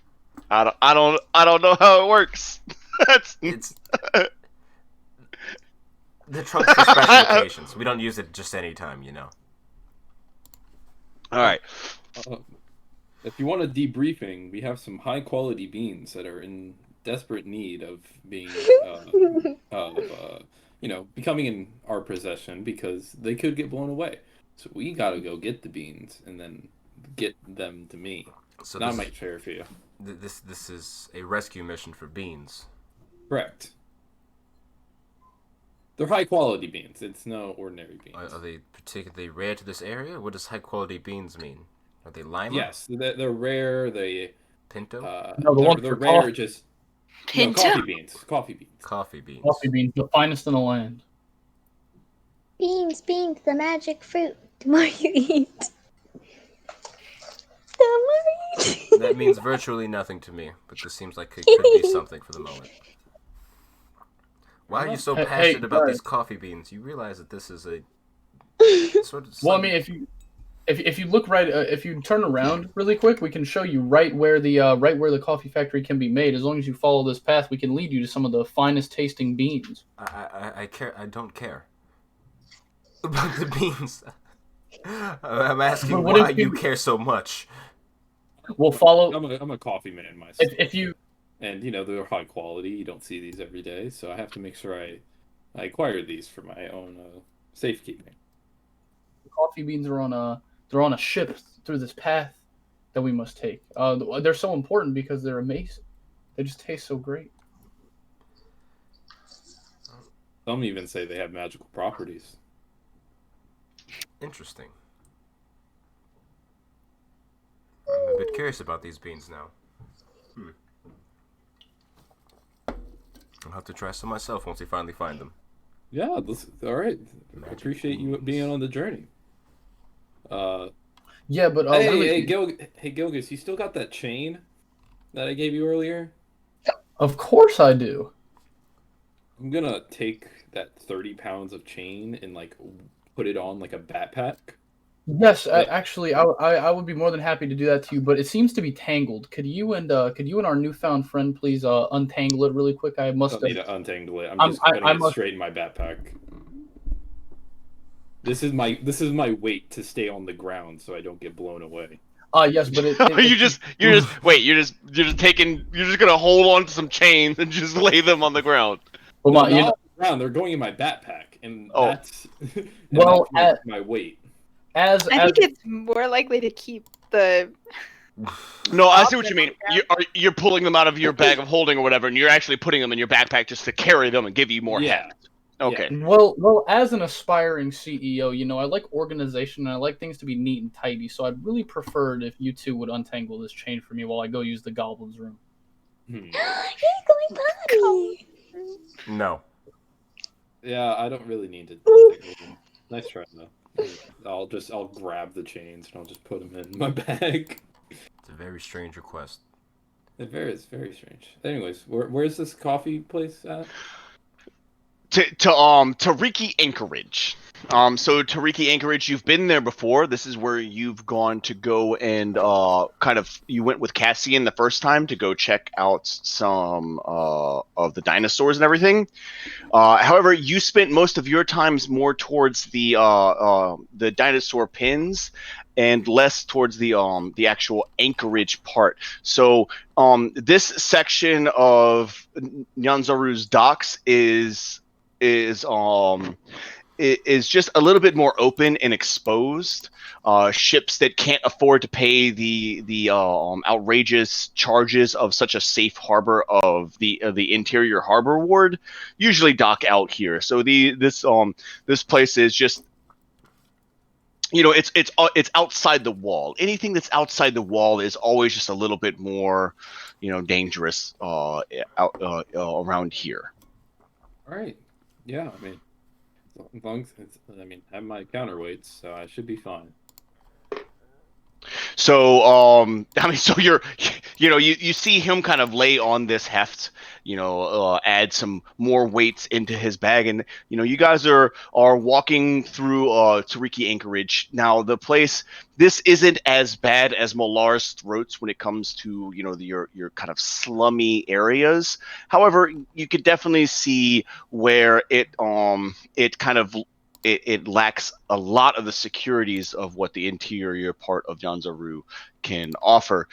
I don't know how it works. That's It's the trunk's for special occasions. We don't use it just any time, you know. all right. If you want a debriefing, we have some high quality beans that are in desperate need of being, becoming in our possession because they could get blown away. So we gotta go get the beans and then get them to me. So Not this, much fair for you. this is a rescue mission for beans. Correct. They're high quality beans. It's no ordinary beans. Are they particularly rare to this area? What does high quality beans mean? Are they lima? Yes, they're rare. They Pinto? No, the ones they're for rare. coffee. Just Pinto? no, coffee beans. Coffee beans. Coffee beans. Coffee beans, the finest in the land. Beans, the magic fruit. The more you eat, the more you eat. That means virtually nothing to me, but this seems like it could be something for the moment. Why are you so Hey, passionate about guys. these coffee beans? You realize that this is a sort of. Well, I mean, if you look right, if you turn around really quick, we can show you right where the coffee factory can be made. As long as you follow this path, we can lead you to some of the finest tasting beans. I care. I don't care about the beans. I'm asking But what why if you you- care so much. We'll follow. I'm a coffee man myself. If you And they're high quality. You don't see these every day, so I have to make sure I I acquired these for my own safekeeping. The coffee beans are on a ship through this path that we must take. They're so important because they're amazing. They just taste so great. Some even say they have magical properties. Interesting. I'm a bit curious about these beans now. I'll have to try some myself once we finally find them. Yeah, all right. I Magic appreciate you beans. being on the journey. Yeah, but Hey, Gilgis, you still got that chain that I gave you earlier? of course I do. I'm gonna take that 30 pounds of chain and like put it on like a backpack. Yes, But actually, I would be more than happy to do that to you, but it seems to be tangled. Could you and our newfound friend please untangle it really quick? I must don't need have. to untangle it. I'm I'm- just I- putting I it must- straight in my backpack. This is my weight to stay on the ground so I don't get blown away. Yes, but you're just gonna hold on to some chains and just lay them on the ground. well, No, my, not you know, on the ground. They're going in my backpack, and Oh. that's Well, that's my weight. as I think it's more likely to keep the. No, I see Stop what you them mean. on You're pulling them out of your bag of holding or whatever, and you're actually putting them in your backpack just to carry them and give you more Yeah. heft. Okay. well, as an aspiring CEO, I like organization and I like things to be neat and tidy. So I'd really preferred if you two would untangle this chain for me while I go use the goblin's room. Hmm. You're going potty. No. Yeah, I don't really need to untangle them. Nice try though. I'll grab the chains and I'll just put them in my bag. It's a very strange request. It's very strange. Anyways, where's this coffee place at? Tariki Anchorage. So Tariki Anchorage, you've been there before. This is where you've gone to go and you went with Cassian the first time to go check out some of the dinosaurs and everything. However, you spent most of your times more towards the dinosaur pins and less towards the actual Anchorage part. So this section of Nyanzaru's docks is just a little bit more open and exposed. Ships that can't afford to pay the outrageous charges of such a safe harbor of the interior harbor ward usually dock out here. So this place is just, it's outside the wall. Anything that's outside the wall is always just a little bit more dangerous around here. All right. Yeah, I mean, as long as I have my counterweights, so I should be fine. So, so you see him kind of lay on this heft, add some more weights into his bag, and you guys are walking through Tariki Anchorage. Now, this isn't as bad as Molar's Throats when it comes to your kind of slummy areas. However, you could definitely see where it kind of it lacks a lot of the securities of what the interior part of Janzaru can offer.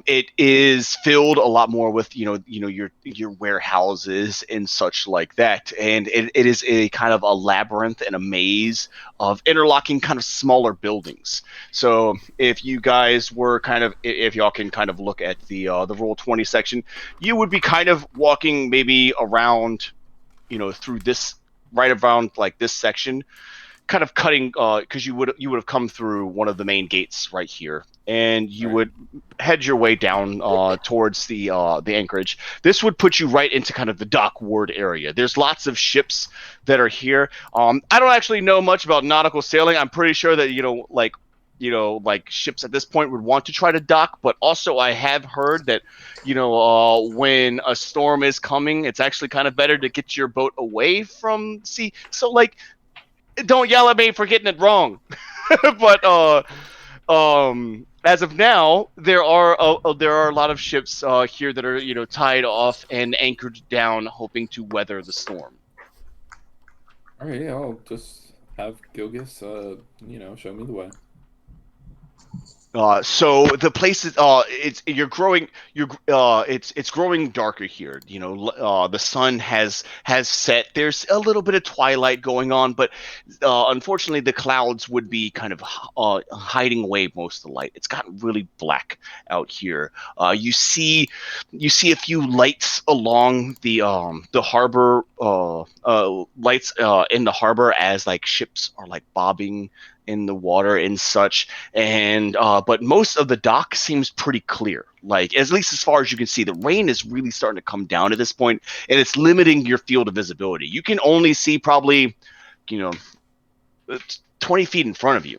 It is filled a lot more with your warehouses and such like that, and it is a kind of a labyrinth and a maze of interlocking kind of smaller buildings. So if you guys were if y'all can kind of look at the Roll20 section, you would be kind of walking maybe around, through this, right around like this section, kind of cutting because you would have come through one of the main gates right here, and you would head your way down towards the anchorage. This would put you right into kind of the dock ward area. There's lots of ships that are here. I don't actually know much about nautical sailing. I'm pretty sure that like ships at this point would want to try to dock, but also I have heard that when a storm is coming, it's actually kind of better to get your boat away from sea. So like, don't yell at me for getting it wrong. But as of now, there are a lot of ships here that are tied off and anchored down, hoping to weather the storm. All right, yeah, I'll just have Gilgis, show me the way. So the place is it's growing darker here. The sun has set. There's a little bit of twilight going on, but unfortunately the clouds would be kind of hiding away most of the light. It's gotten really black out here. You see a few lights along the harbor, lights in the harbor as like ships are like bobbing in the water and such. And but most of the dock seems pretty clear, like at least as far as you can see. The rain is really starting to come down at this point, and it's limiting your field of visibility. You can only see probably, you know 20 feet in front of you.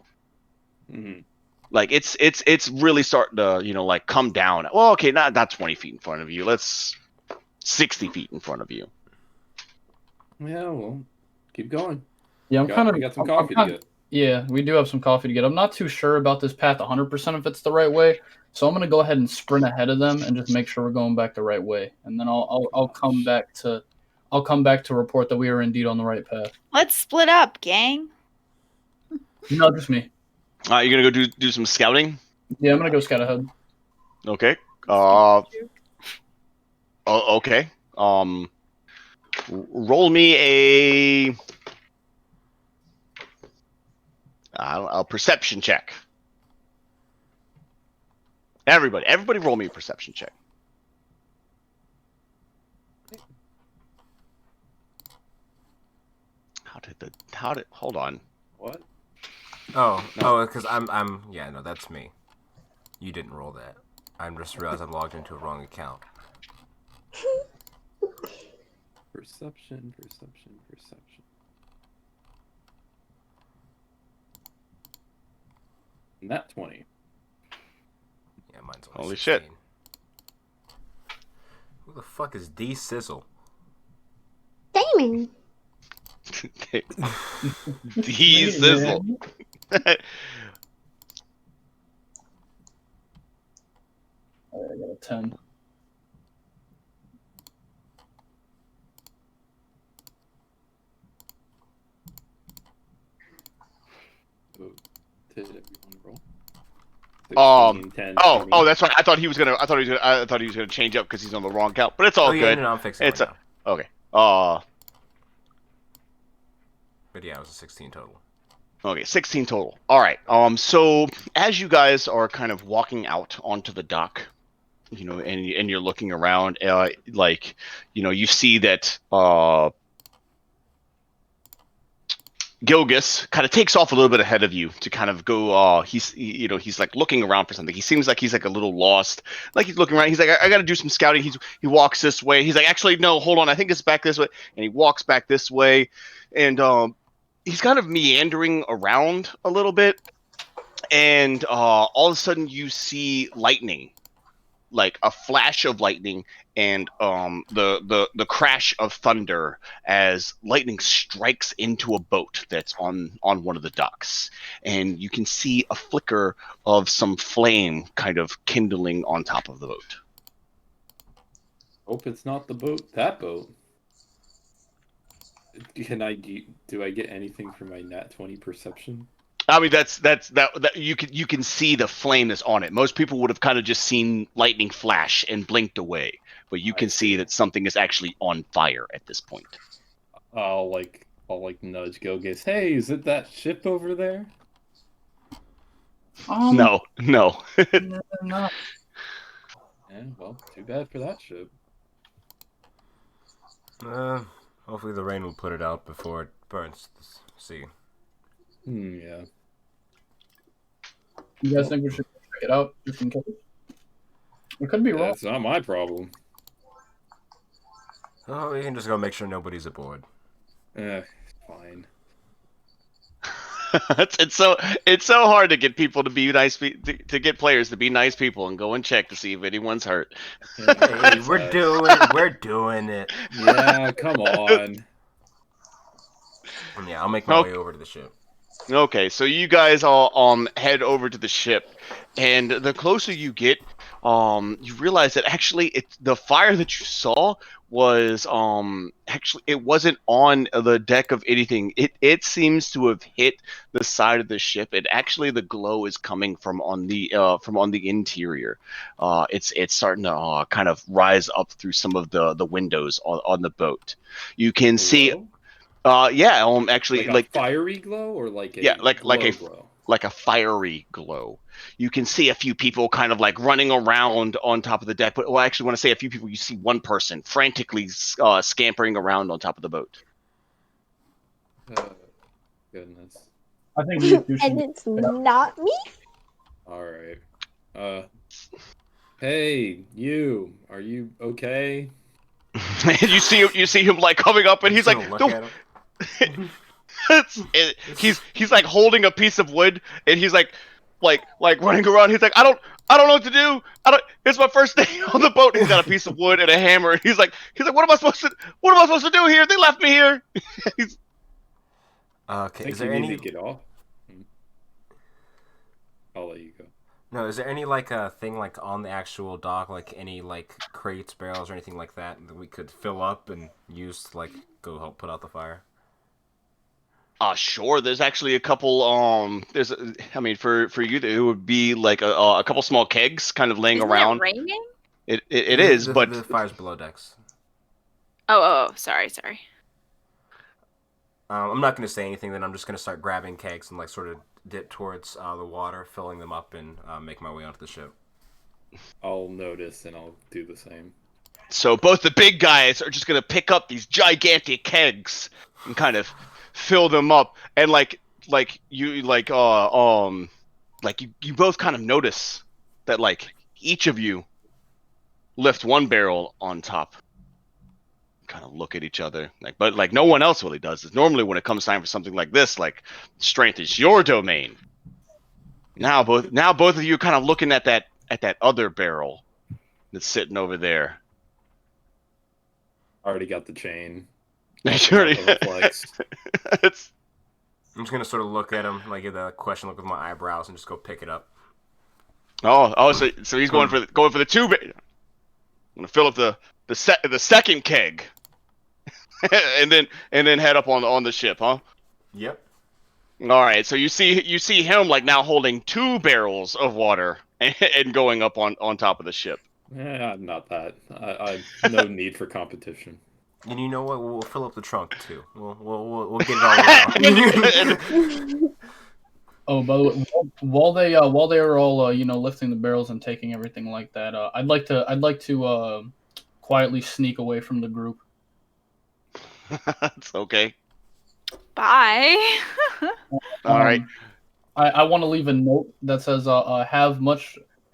Mm-hmm. Like it's really starting to like come down. Well, okay, not 20 feet in front of you. Let's 60 feet in front of you. Yeah, well, keep going. Yeah, I'm kind of. We got some coffee to get. Yeah, we do have some coffee to get. I'm not too sure about this path 100% if it's the right way, so I'm gonna go ahead and sprint ahead of them and just make sure we're going back the right way, and then I'll come back to report that we are indeed on the right path. Let's split up, gang. No, just me. You're gonna go do some scouting. Yeah, I'm gonna go scout ahead. Okay. Okay. Roll me a perception check. Everybody roll me a perception check. Hold on. What? Because I'm yeah, no, that's me. You didn't roll that. I just realized I'm logged into a wrong account. Perception. Nat 20. Yeah, mine's only Holy 16. shit. Who the fuck is D Sizzle? Damon. D sizzle. I got a 10. Did everyone roll? 16, 10, 20. That's right. I thought he was gonna change up because he's on the wrong count, but it's all good. No, I'm fixing it It's right now. okay. But yeah, it was a 16 total. Okay, 16 total. All right. So as you guys are kind of walking out onto the dock, and you're looking around, you see that Gilgis kind of takes off a little bit ahead of you to kind of go. He's like looking around for something. He seems like he's like a little lost. Like he's looking around. He's like, I got to do some scouting. He walks this way. He's like, actually, no, hold on. I think it's back this way. And he walks back this way, and he's kind of meandering around a little bit. And all of a sudden, you see lightning, like a flash of lightning, and the crash of thunder as lightning strikes into a boat that's on one of the docks, and you can see a flicker of some flame kind of kindling on top of the boat. Hope it's not the boat. That boat. Do I get anything for my nat 20 perception? I mean, that you can see the flame that's on it. Most people would have kind of just seen lightning flash and blinked away, but you can see that something is actually on fire at this point. I'll nudge Gilgis. Hey, is it that ship over there? No. No. Yeah, well, too bad for that ship. Hopefully the rain will put it out before it burns the sea. Yeah. You guys think we should check it out just in case? We could be wrong. That's not my problem. Oh, we can just go make sure nobody's aboard. Fine. it's so hard to get people to be nice, to get players to be nice people and go and check to see if anyone's hurt. Hey, we're doing it. Yeah, come on. Yeah, I'll make my way over to the ship. Okay, so you guys all head over to the ship, and the closer you get, you realize that actually the fire that you saw was actually it wasn't on the deck of anything. It seems to have hit the side of the ship, and actually the glow is coming from on the interior. It's starting to kind of rise up through some of the windows on the boat. You can see Glow? yeah, actually Like a fiery glow or like yeah, a like a glow? like a fiery glow. You can see a few people kind of like running around on top of the deck, but well, I actually want to say a few people. You see one person frantically scampering around on top of the boat. Goodness. I think you should. And it's not me. All right. Hey, you. Are you okay? And you see him like coming up, and I'm he's just like, gonna look at him. he's like holding a piece of wood, and he's like running around. He's like, I don't know what to do. I don't. It's my first day on the boat. He's got a piece of wood and a hammer, and he's like, what am I supposed to do here? They left me here. I Okay, think is you there need any? to get off. I'll let you go. No, is there any like thing like on the actual dock, like any like crates, barrels, or anything like that that we could fill up and use to like go help put out the fire? Sure. There's actually a couple. I mean, for you, it would be like a couple small kegs kind of laying Isn't around. it raining? It is, but The fire's below decks. Oh, sorry. I'm not gonna say anything. Then I'm just gonna start grabbing kegs and like sort of dip towards the water, filling them up, and make my way onto the ship. I'll notice and I'll do the same. so both the big guys are just gonna pick up these gigantic kegs and kind of fill them up, and you both kind of notice that like each of you lift one barrel on top. Kind of look at each other, but like no one else really does. It's normally when it comes time for something like this, like strength is your domain. Now both of you kind of looking at that other barrel that's sitting over there. Already got the chain. Sure. Not the reflex. It's I'm just gonna sort of look at him, like give the question look with my eyebrows, and just go pick it up. so he's going for the two. I'm gonna fill up the second keg, and then head up on the ship, huh? Yep. All right. So you see him like now holding two barrels of water and going up on top of the ship. Not that. I no need for competition. And you know what? We'll fill up the trunk too. We'll get it all around. Oh, by the way, while they are all lifting the barrels and taking everything like that, I'd like to quietly sneak away from the group. It's okay. Bye. All right. I want to leave a note that says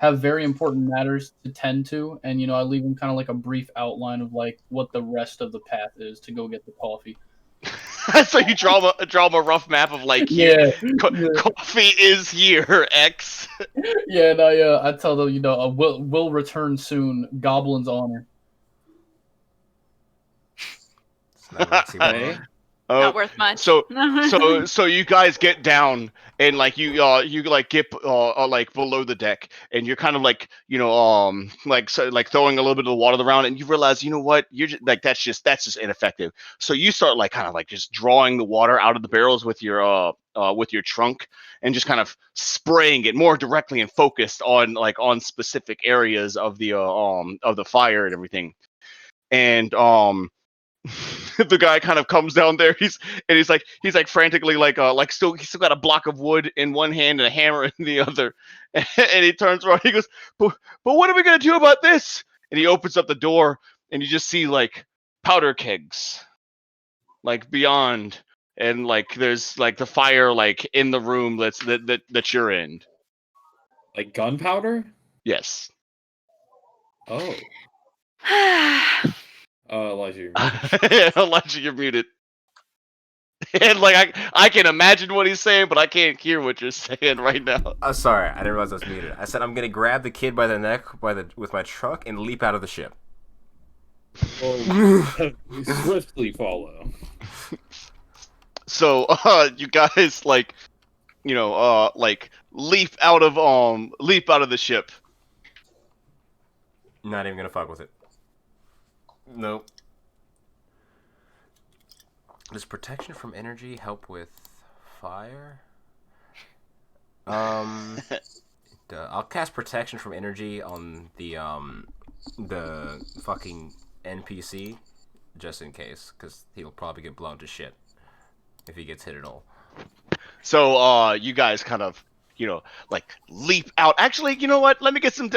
have very important matters to tend to, and I leave them kind of like a brief outline of like what the rest of the path is to go get the coffee. So you draw him a rough map of like Yeah, coffee is here X. yeah, and I tell them will return soon. Goblin's honor. It's not Rexy Hey. Wong. Not worth much. So you guys get down and like you like get like below the deck, and you're kind of like like throwing a little bit of the water around, and you realize what you're just, like that's just ineffective. So you start like kind of like just drawing the water out of the barrels with your trunk, and just kind of spraying it more directly and focused on specific areas of the fire and everything. And the guy kind of comes down there. He's like frantically he's still got a block of wood in one hand and a hammer in the other, and he turns around. He goes, but what are we gonna do about this? And he opens up the door, and you just see like powder kegs, like beyond, and like there's like the fire like in the room that you're in. Like gunpowder? Yes. Oh. Elijah, you're muted. Elijah, you're muted. And like I can imagine what he's saying, but I can't hear what you're saying right now. Sorry, I didn't realize I was muted. I said I'm gonna grab the kid by the neck with my truck and leap out of the ship. Oh, we swiftly follow. So you guys like leap out of the ship. Not even gonna fuck with it. Nope. Does protection from energy help with fire? I'll cast protection from energy on the fucking NPC just in case, because he'll probably get blown to shit if he gets hit at all. So you guys kind of like leap out. Actually, you know what? Let me get some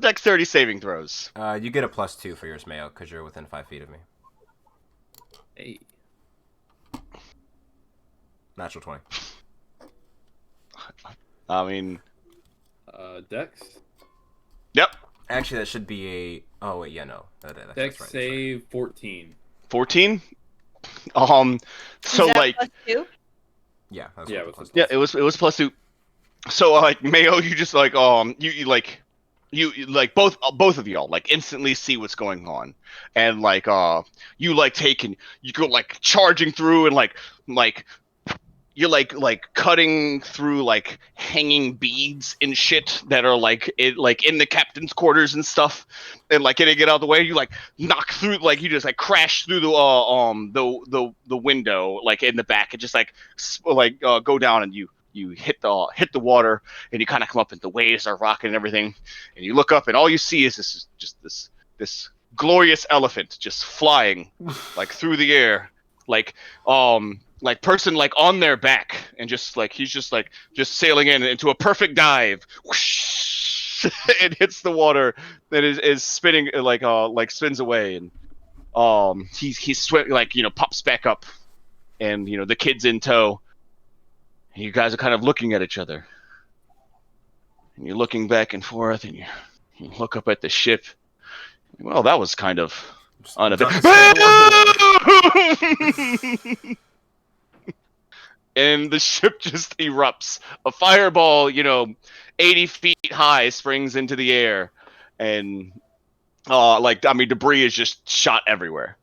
dexterity saving throws. You get a +2 for yours, Mayo, because you're within 5 feet of me. Hey. Natural 20. I mean, Dex. Yep. Actually, that should be a. Oh wait, yeah, no. Dex that's right, save 14. 14. So Is that like, +2? Yeah, that's Yeah, what with plus yeah, it was +2. So like Mayo, you just like you like both of y'all like instantly see what's going on, and like you like take and you go like charging through and like you're like cutting through like hanging beads and shit that are like in the captain's quarters and stuff, and like getting it out of the way. You like knock through, like you just like crash through the window like in the back and just like go down, and you hit the water, and you kind of come up and the waves are rocking and everything, and you look up and all you see is this glorious elephant just flying like through the air, like person like on their back, and just like he's just sailing into a perfect dive. Whoosh, it hits the water that is spinning like spins away, and he's swim like pops back up, and the kid's in tow, and you guys are kind of looking at each other, and you're looking back and forth, and you look up at the ship. Well, that was kind of uneventful. And the ship just erupts. A fireball, 80 feet high, springs into the air, and debris is just shot everywhere.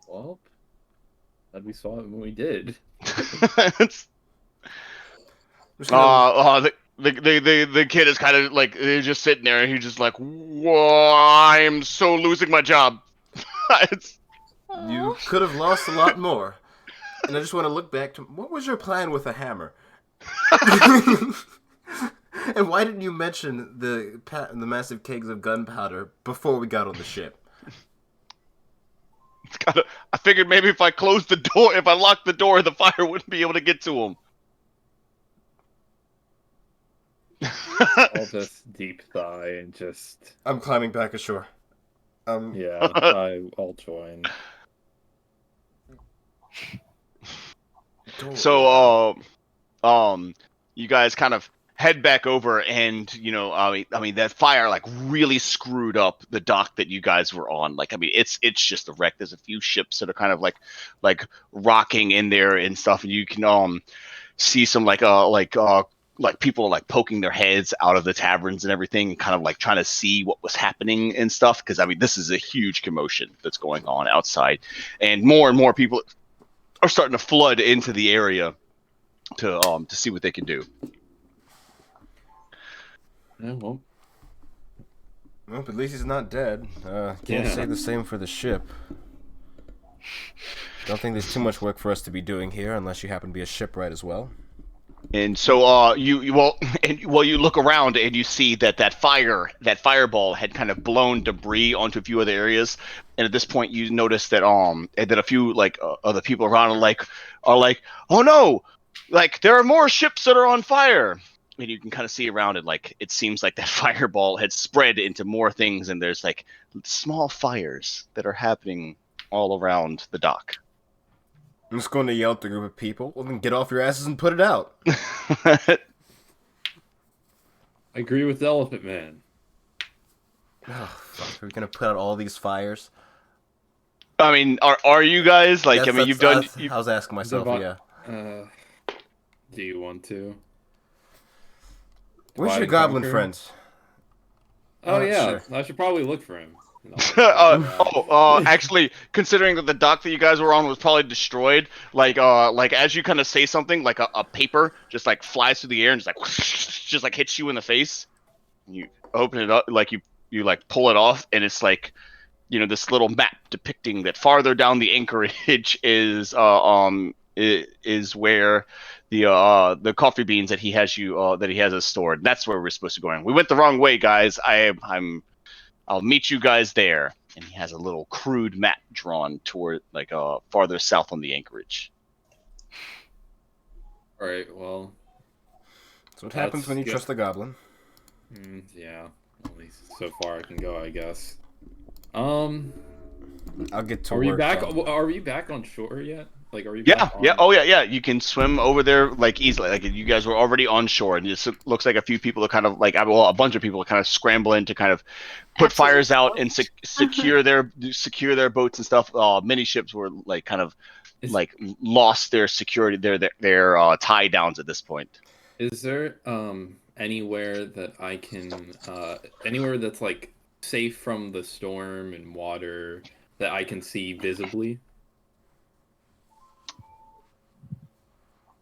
Well, glad we saw it when we did. The kid is kind of like they're just sitting there, and he's just like, "Whoa, I'm so losing my job." You could have lost a lot more. And I just want to look back to what was your plan with a hammer? And why didn't you mention the massive kegs of gunpowder before we got on the ship? I figured maybe if I closed the door, if I locked the door, the fire wouldn't be able to get to him. I'll just deep sigh and just. I'm climbing back ashore. Yeah, I'll join. So, you guys kind of head back over, and I mean that fire like really screwed up the dock that you guys were on. Like, I mean, it's just a wreck. There's a few ships that are kind of like rocking in there and stuff, and you can see some like people like poking their heads out of the taverns and everything, kind of like trying to see what was happening and stuff. Because I mean, this is a huge commotion that's going on outside, and more people are starting to flood into the area to see what they can do. Yeah, well, at least he's not dead. Can't say the same for the ship. Don't think there's too much work for us to be doing here, unless you happen to be a shipwright as well. And so you look around and you see that fireball had kind of blown debris onto a few other areas, and at this point you notice that a few like other people around are like, oh no, like there are more ships that are on fire. And you can kind of see around it, like it seems like that fireball had spread into more things, and there's like small fires that are happening all around the dock. I'm just going to yell at the group of people. Well, then get off your asses and put it out. I agree with the Elephant Man. Oh, fuck. Are we going to put out all these fires? I mean, are you guys like? I mean, you've done. I was asking myself, yeah. Do you want to? Where's your goblin friends? Oh yeah, sure. I should probably look for him. Actually, considering that the dock that you guys were on was probably destroyed, like as you kind of say something, like a paper just like flies through the air and just like hits you in the face. You open it up, like you like pull it off, and it's like, this little map depicting that farther down the anchorage is where the coffee beans that he has us stored. That's where we're supposed to go. We went the wrong way, guys. I'll meet you guys there. And he has a little crude map drawn toward like farther south on the anchorage. All right. Well, That's what happens when you good. trust a goblin. Yeah. At least so far I can go, I guess. I'll get to Are work. you back? on- Are you back on shore yet? Like, are you? Yeah, back on... yeah, oh yeah. You can swim over there like easily. Like you guys were already on shore, and it looks like a few people are kind of like, well, a bunch of people are kind of scrambling to kind of put fires out and secure their boats and stuff. Many ships were like kind of like lost their security, their tie downs at this point. Is there anywhere that I can anywhere that's like safe from the storm and water that I can see visibly?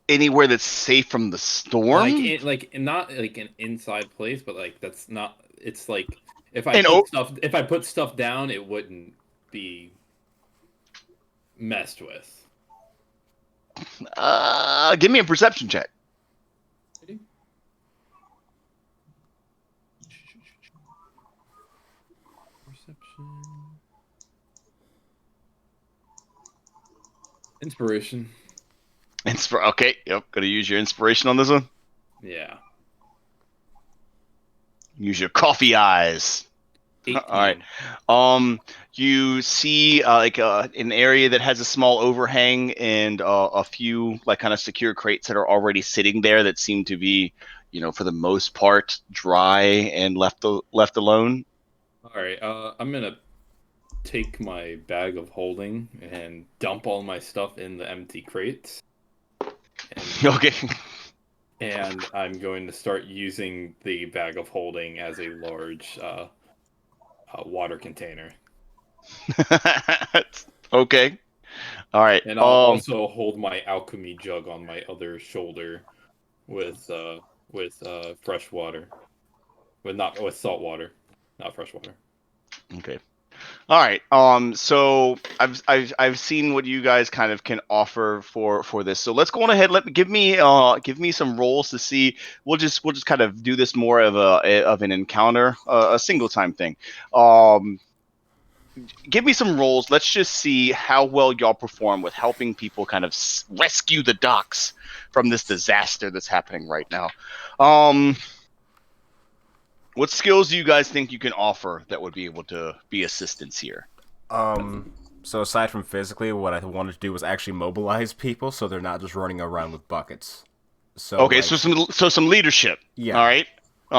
Anywhere that's safe from the storm, like not like an inside place, but like that's not. It's like if And I put stuff down, it wouldn't be messed with. give me a perception check. Perception. Inspiration. Okay, yep. Gonna use your inspiration on this one. Yeah. Use your coffee eyes. 18. All right. You see an area that has a small overhang and a few like kind of secure crates that are already sitting there that seem to be, for the most part dry and left alone. All right. I'm gonna take my bag of holding and dump all my stuff in the empty crates. Okay. And I'm going to start using the bag of holding as a large water container. Okay. All right. And I'll also hold my alchemy jug on my other shoulder with fresh water, with salt water, not fresh water. Okay. All right. So I've seen what you guys kind of can offer for this. So let's go on ahead. Give me some rolls to see. We'll just kind of do this more of an encounter, a single time thing. Give me some rolls. Let's just see how well y'all perform with helping people kind of rescue the docks from this disaster that's happening right now. What skills do you guys think you can offer that would be able to be assistance here? So aside from physically, what I wanted to do was actually mobilize people so they're not just running around with buckets. So okay, so some leadership. Yeah. All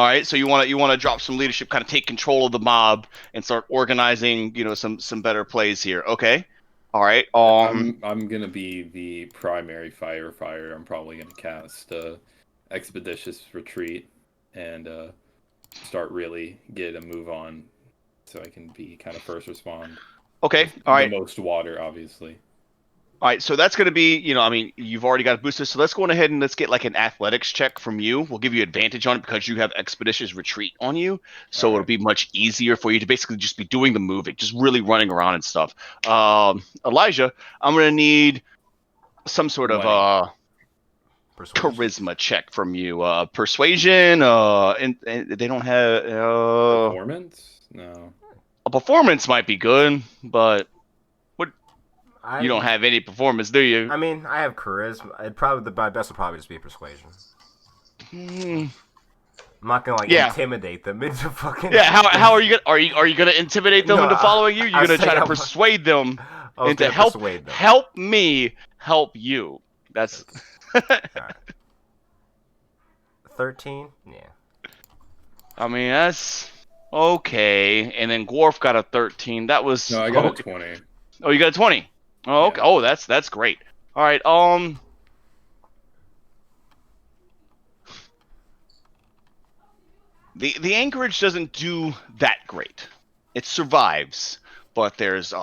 right. So you want to drop some leadership, kind of take control of the mob and start organizing, some better plays here. Okay. All right. I'm gonna be the primary firefighter. I'm probably gonna cast Expeditious Retreat and start really get a move on, so I can be kind of first respond. Okay. All right. The most water, obviously. All right, so that's going to be, you've already got a booster, so let's go ahead and let's get like an athletics check from you. We'll give you advantage on it because you have Expeditious Retreat on you, so it'll be much easier for you to basically just be doing the moving, just really running around and stuff. Elijah, I'm going to need some sort of charisma check from you. Persuasion, and they don't have... Performance? No. A performance might be good, but... You don't have any performance, do you? I mean, I have charisma. My best would probably just be persuasion. I'm not gonna intimidate them into fucking. Yeah, how are you gonna intimidate them into following you? You're gonna try to persuade them into help me help you. That's 13. Yeah. I mean that's okay. And then Gworf got a 13. That was no, I got a 20. Oh, you got a 20. Oh, okay. Yeah. Oh, that's great. All right. The anchorage doesn't do that great. It survives, but there's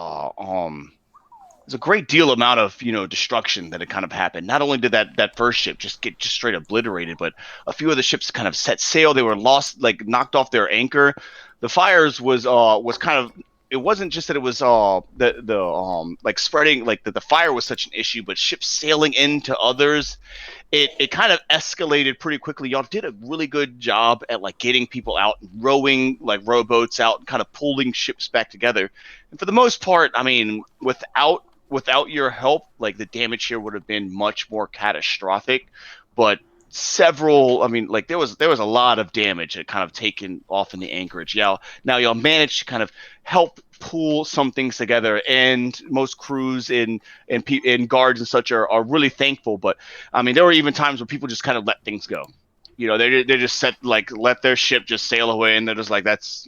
there's a great deal amount of destruction that had kind of happened. Not only did that first ship just get just straight obliterated, but a few of the ships kind of set sail. They were lost, like knocked off their anchor. The fires was kind of, it wasn't just that it was the like spreading, like the fire was such an issue, but ships sailing into others, it kind of escalated pretty quickly. Y'all did a really good job at like getting people out, rowing like rowboats out, and kind of pulling ships back together. And for the most part, I mean, without your help, like the damage here would have been much more catastrophic. But several, I mean, like there was a lot of damage that kind of taken off in the anchorage. Yeah, now y'all managed to kind of help pull some things together, and most crews and guards and such are really thankful. But I mean, there were even times where people just kind of let things go. They just let their ship just sail away, and they're just like, that's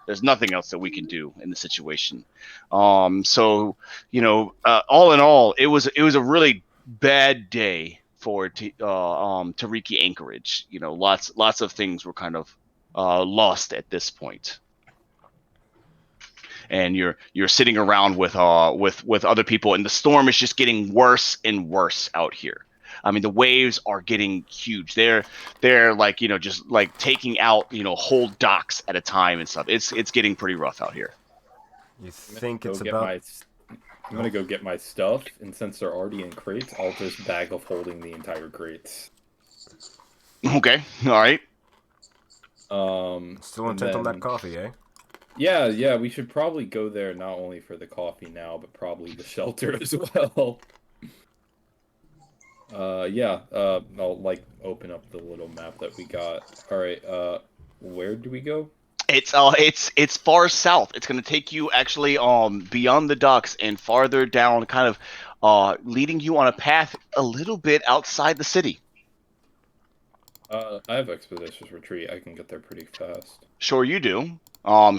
there's nothing else that we can do in the situation. So all in all, it was a really bad day for Tariki Anchorage. Lots of things were kind of lost at this point. And you're sitting around with other people, and the storm is just getting worse and worse out here. I mean, the waves are getting huge. They're like just like taking out whole docks at a time and stuff. It's getting pretty rough out here. You think Go it's get about? I'm gonna go get my stuff, and since they're already in crates, I'll just bag of holding the entire crates. Okay, all right. Still intent on that coffee, eh? Yeah, we should probably go there not only for the coffee now, but probably the shelter as well. I'll like open up the little map that we got. All right, where do we go? It's far south. It's going to take you actually beyond the docks and farther down, kind of leading you on a path a little bit outside the city. I have expeditious retreat. I can get there pretty fast. Sure you do.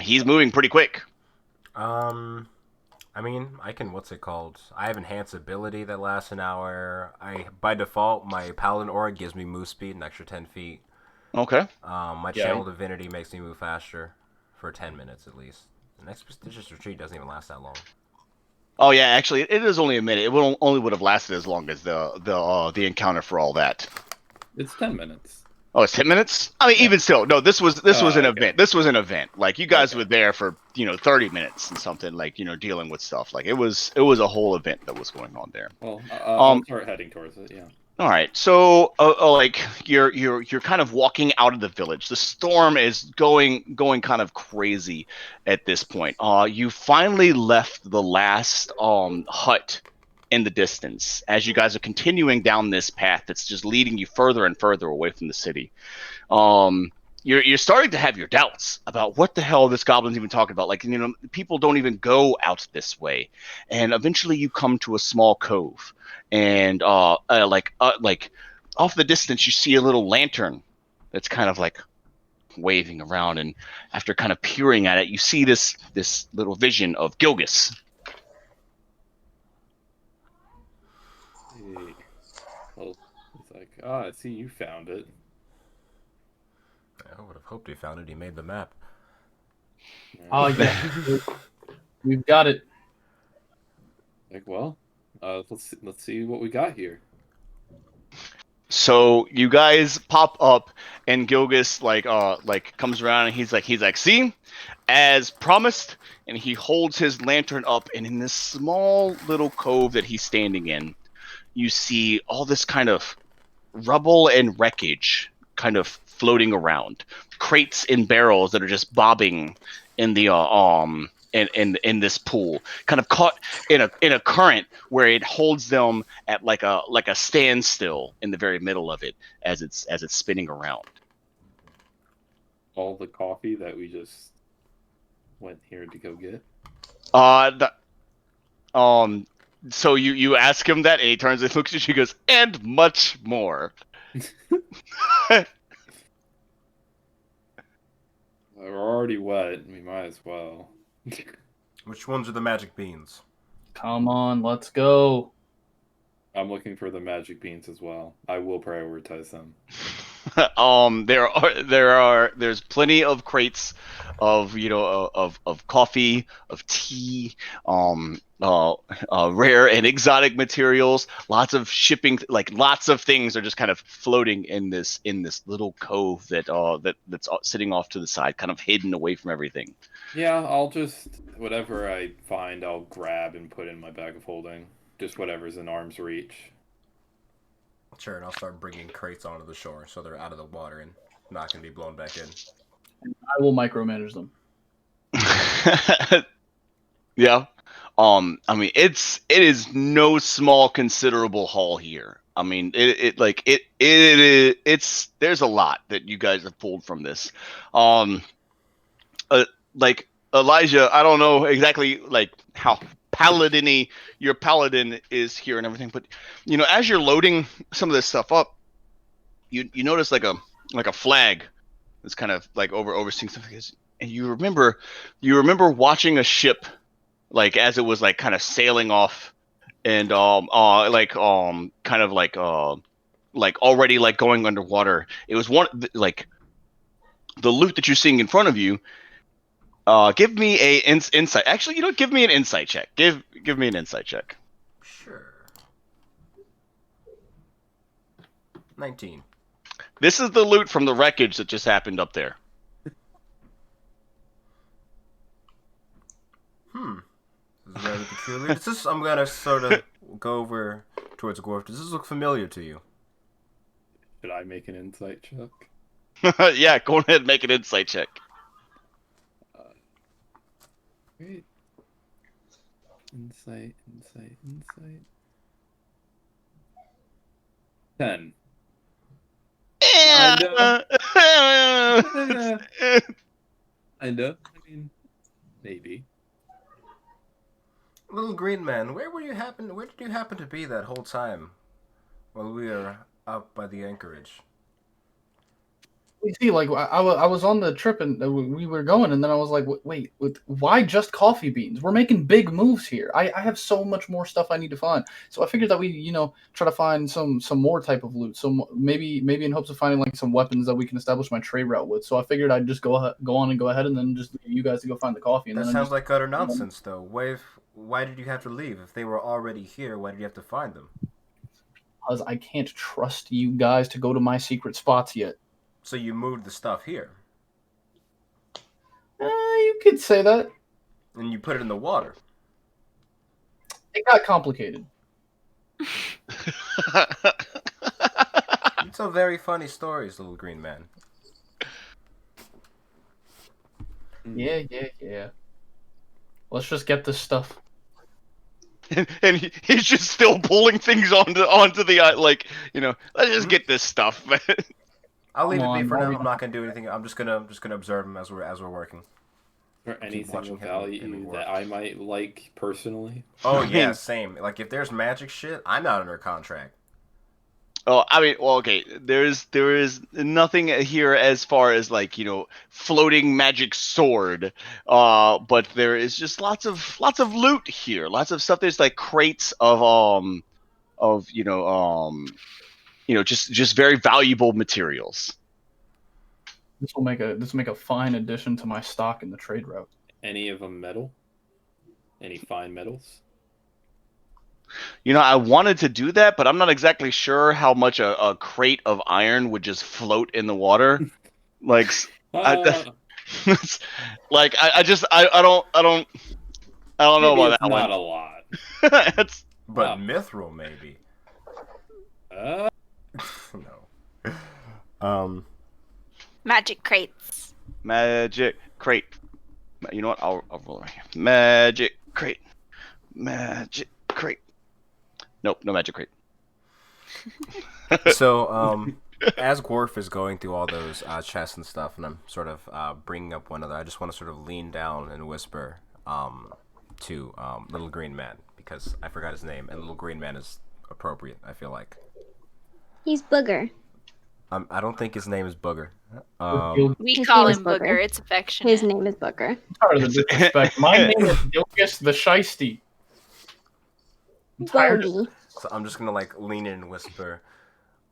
He's moving pretty quick. I mean, I can, what's it called? I have enhanced ability that lasts an hour. By default, my paladin aura gives me move speed, an extra 10 feet. Okay. My Yeah. channel divinity makes me move faster for 10 minutes at least. An expeditious retreat doesn't even last that long. Oh yeah, actually, it is only a minute. It only would have lasted as long as the encounter for all that. It's 10 minutes. Oh, it's 10 minutes? I mean, even still, no. This was an okay. event. This was an event. Like you guys Okay. were there for 30 minutes and something, like dealing with stuff. Like it was a whole event that was going on there. Well, I'll start heading towards it. Yeah. All right, so like you're kind of walking out of the village. The storm is going kind of crazy at this point. You finally left the last hut in the distance as you guys are continuing down this path that's just leading you further and further away from the city. You're starting to have your doubts about what the hell this goblin's even talking about. Like people don't even go out this way, and eventually you come to a small cove. And like off the distance, you see a little lantern that's kind of like waving around. And after kind of peering at it, you see this little vision of Gilgis. Hey. Well, it's like, I see you found it. I would have hoped he found it. He made the map. Oh yeah, we've got it. Like, well, let's see what we got here. So you guys pop up, and Gilgis like comes around, and he's like, see, as promised, and he holds his lantern up, and in this small little cove that he's standing in, you see all this kind of rubble and wreckage kind of floating around, crates and barrels that are just bobbing in the in this pool, kind of caught in a current where it holds them at like a standstill in the very middle of it as it's spinning around. All the coffee that we just went here to go get. So you ask him that, and he turns and looks at you, and goes, and much more. We're already wet. We might as well. Which ones are the magic beans? Come on, let's go. I'm looking for the magic beans as well. I will prioritize them. There's plenty of crates of of coffee, of tea, rare and exotic materials. Lots of shipping, like lots of things are just kind of floating in this little cove that's sitting off to the side, kind of hidden away from everything. Yeah, I'll just whatever I find, I'll grab and put in my bag of holding. Just whatever's in arm's reach. Sure, and I'll start bringing crates onto the shore so they're out of the water and not going to be blown back in. I will micromanage them. Yeah. I mean, it is no small considerable haul here. I mean, it's there's a lot that you guys have pulled from this. Um, like Elijah, I don't know exactly like how paladin-y your paladin is here and everything, but as you're loading some of this stuff up, you notice like a flag that's kind of like overseeing something, and you remember watching a ship like as it was like kind of sailing off, and kind of like already like going underwater. It was like the loot that you're seeing in front of you. Give me a insight. Actually, give me an insight check. Give me an insight check. Sure. 19. This is the loot from the wreckage that just happened up there. This is rather peculiar. I'm gonna sort of go over towards Gorf. Does this look familiar to you? Should I make an insight check? Yeah, go ahead and make an insight check. Wait. Insight. 10. Yeah. I know. I mean, maybe. Little green man, where did you happen to be that whole time while we were up by the anchorage? You see, like I was on the trip and we were going, and then I was like, wait, why just coffee beans? We're making big moves here. I have so much more stuff I need to find. So I figured that we try to find some more type of loot. So maybe in hopes of finding like some weapons that we can establish my trade route with. So I figured I'd just go ahead and then just leave you guys to go find the coffee. And That then sounds like utter nonsense, though. Why did you have to leave? If they were already here, why did you have to find them? because I can't trust you guys to go to my secret spots yet. So you moved the stuff here, You could say that. and you put it in the water. It got complicated. You tell very funny stories, little green man. Yeah. Let's just get this stuff. and he's just still pulling things onto the let's just get this stuff. I'll leave Come it be on, for now. Bobby. I'm not gonna do anything. I'm just gonna observe him as we're working. Or anything watching of him value work. that I might like personally. Oh yeah, same. Like if there's magic shit, I'm not under contract. Oh, I mean, well, okay. There is nothing here as far as floating magic sword. But there is just lots of loot here. Lots of stuff. There's like crates of just very valuable materials. This will make a fine addition to my stock in the trade route. Any of them metal? Any fine metals? I wanted to do that, but I'm not exactly sure how much a crate of iron would just float in the water. Like, I don't know Maybe about it's that not one. a lot. It's, But Wow. mithril maybe. No. Magic crates. magic crate. You know what? I'll roll right here. Magic crate. Magic crate. Nope, no magic crate. So, as Gorf is going through all those chests and stuff, and I'm sort of bringing up one of them, I just want to sort of lean down and whisper to Little Green Man, because I forgot his name, and Little Green Man is appropriate, I feel like. He's Booger. I don't think his name is Booger. We His call name is him Booger. Booger. It's affectionate. His name is Booger. Tired of the disrespect. My name is Gilgis the Shiesty. I'm tired of Bodhi. So I'm just gonna lean in and whisper,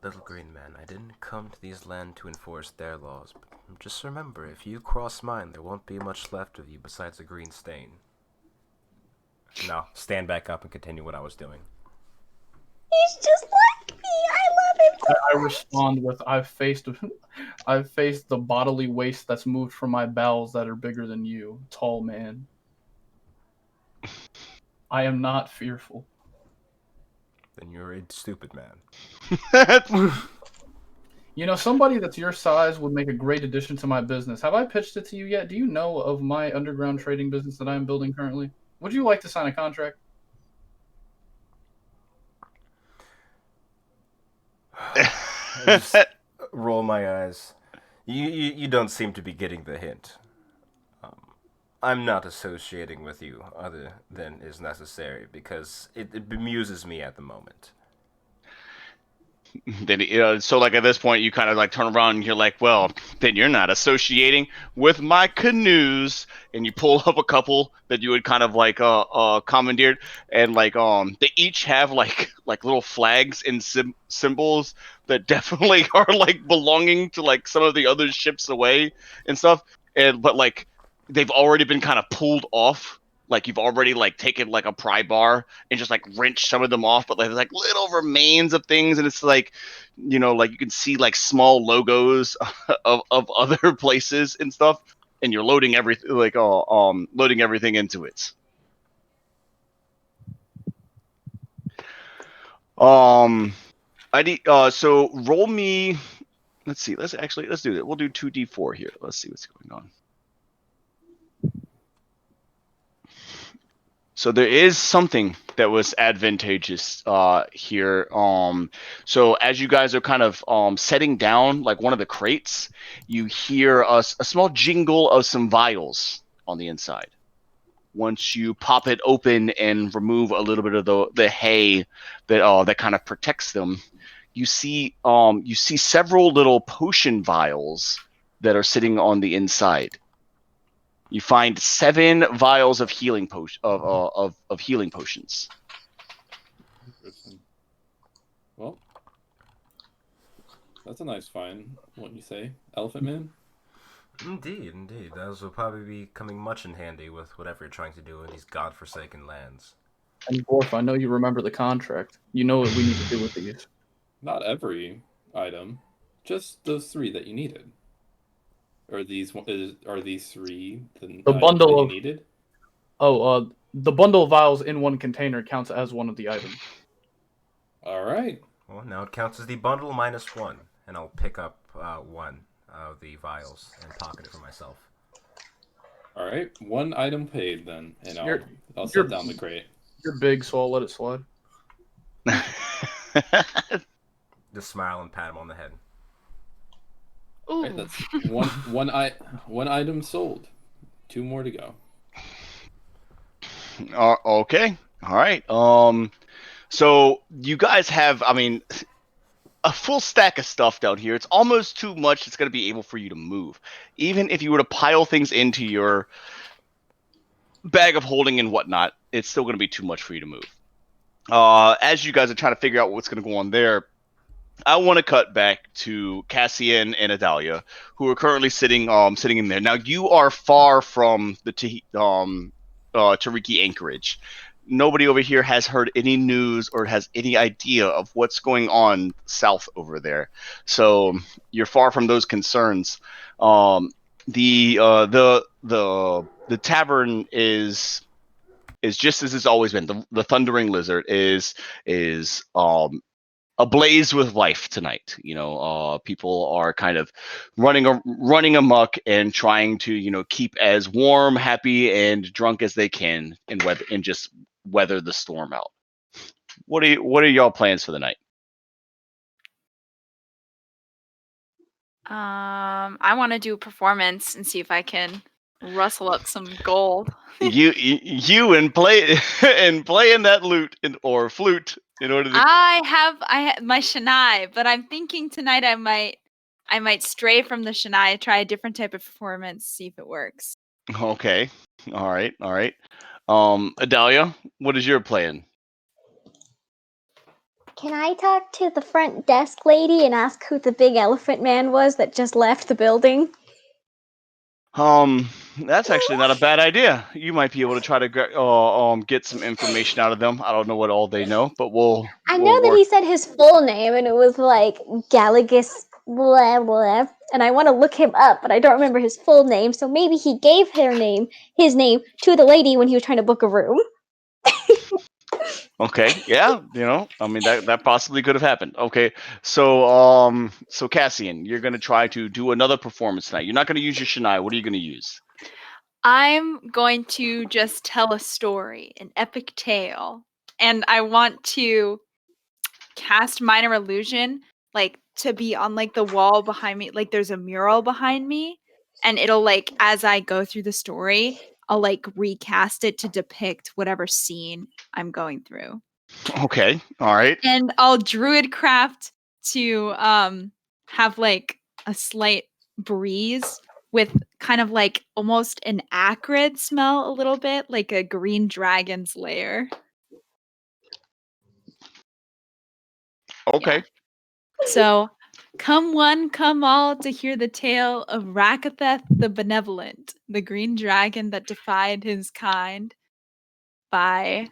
Little Green Man, I didn't come to these lands to enforce their laws, but Just remember, if you cross mine, there won't be much left of you besides a green stain. Now, stand back up and continue what I was doing. He's just like me. I love him so I much. respond with, I've faced the bodily waste that's moved from my bowels that are bigger than you, tall man. I am not fearful. Then you're a stupid man. You know, somebody that's your size would make a great addition to my business. Have I pitched it to you yet? Do you know of my underground trading business that I am building currently? Would you like to sign a contract? I just roll my eyes. You don't seem to be getting the hint. I'm not associating with you other than is necessary because it bemuses me at the moment. Then so like at this point you kind of like turn around and you're like, well, then you're not associating with my canoes, and you pull up a couple that you had kind of like commandeered, and like they each have like little flags and symbols that definitely are like belonging to like some of the other ships away and stuff, and but like they've already been kind of pulled off. Like you've already like taken like a pry bar and just like wrenched some of them off, but like there's like little remains of things, and it's like, like you can see like small logos of other places and stuff, and you're loading everything loading everything into it. I need so roll me. Let's see. Let's do that. We'll do 2d4 here. Let's see what's going on. So there is something that was advantageous here. So as you guys are kind of setting down like one of the crates, you hear a small jingle of some vials on the inside. Once you pop it open and remove a little bit of the hay that kind of protects them, you see several little potion vials that are sitting on the inside. You find 7 vials of healing of healing potions. Interesting. Well, that's a nice find, wouldn't you say, Elephant Man? Indeed. Those will probably be coming much in handy with whatever you're trying to do in these godforsaken lands. And Dwarf, I know you remember the contract. You know what we need to do with these. Not every item, just those 3 that you needed. Are these 3 the items bundle that you of- needed? The bundle of vials in one container counts as one of the items. All right. Well, now it counts as the bundle minus 1, and I'll pick up 1 of the vials and pocket it for myself. All right. 1 item paid then, and I'll You're- set down the crate. You're big, so I'll let it slide. Just smile and pat him on the head. Ooh. All right, that's one item sold. 2 more to go. Okay. All right. So you guys have, a full stack of stuff down here. It's almost too much. It's going to be able for you to move. Even if you were to pile things into your bag of holding and whatnot, it's still going to be too much for you to move. As you guys are trying to figure out what's going to go on there, I want to cut back to Cassian and Adalia, who are currently sitting in there. Now you are far from the Tariki anchorage. Nobody over here has heard any news or has any idea of what's going on south over there. So you're far from those concerns. The tavern is just as it's always been. The Thundering Lizard is ablaze with life tonight. People are kind of running amok and trying to keep as warm, happy, and drunk as they can and just weather the storm out. What are y'all plans for the night? I want to do a performance and see if I can rustle up some gold. you and play and playing that lute or flute in order to. I have my Shania, but I'm thinking tonight I might stray from the Shania, try a different type of performance, see if it works. Okay. All right. Adalia, what is your plan? Can I talk to the front desk lady and ask who the big elephant man was that just left the building? That's actually not a bad idea. You might be able to try to get some information out of them. I don't know what all they know, but I we'll know that work. he said his full name, and it was like Galagus blah blah, and I want to look him up, but I don't remember his full name. So maybe he gave his name, to the lady when he was trying to book a room. Okay, yeah, I mean that possibly could have happened. Okay, so Cassian, you're gonna try to do another performance tonight. You're not gonna use your Shania. What are you gonna use? I'm going to just tell a story, an epic tale, and I want to cast minor illusion, like to be on like the wall behind me. Like there's a mural behind me, and it'll like as I go through the story, I'll like recast it to depict whatever scene I'm going through. Okay, all right. And I'll druid craft to have like a slight breeze with kind of like almost an acrid smell a little bit, like a green dragon's lair. Okay. So come one, come all to hear the tale of Rakatheth the Benevolent, the green dragon that defied his kind by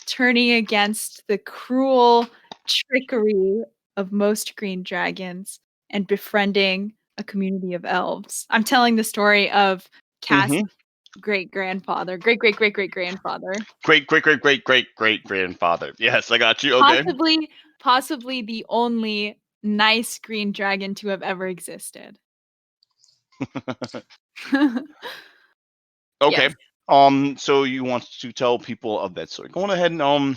turning against the cruel trickery of most green dragons and befriending a community of elves. I'm telling the story of Cass' Mm-hmm. great-grandfather, great-great-great-great-grandfather. Great grandfather. Yes, I got you. Okay. Possibly the only nice green dragon to have ever existed. Okay. Yes. So you want to tell people of that story. Go on ahead and all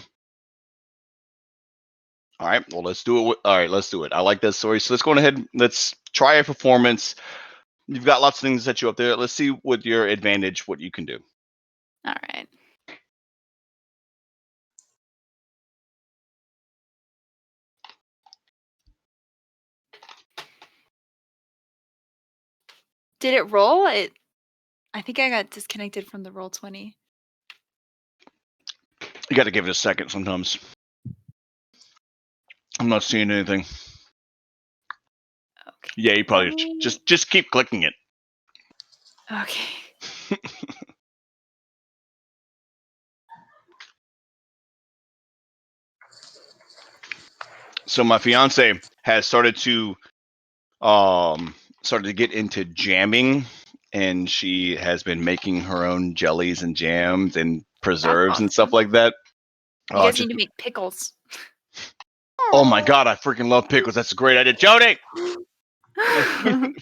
right, well let's do it. All right, let's do it. I like that story. So let's go on ahead and let's try a performance. You've got lots of things that you up there. Let's see with your advantage what you can do. All right. Did it roll? I think I got disconnected from the roll 20. You got to give it a second sometimes. I'm not seeing anything. Okay. Yeah, you probably Let me- just keep clicking it. Okay. So my fiance has started to get into jamming, and she has been making her own jellies and jams and preserves and stuff awesome. like that. You guys Just need to make pickles. oh my god, I freaking love pickles. That's a great idea, Jody. I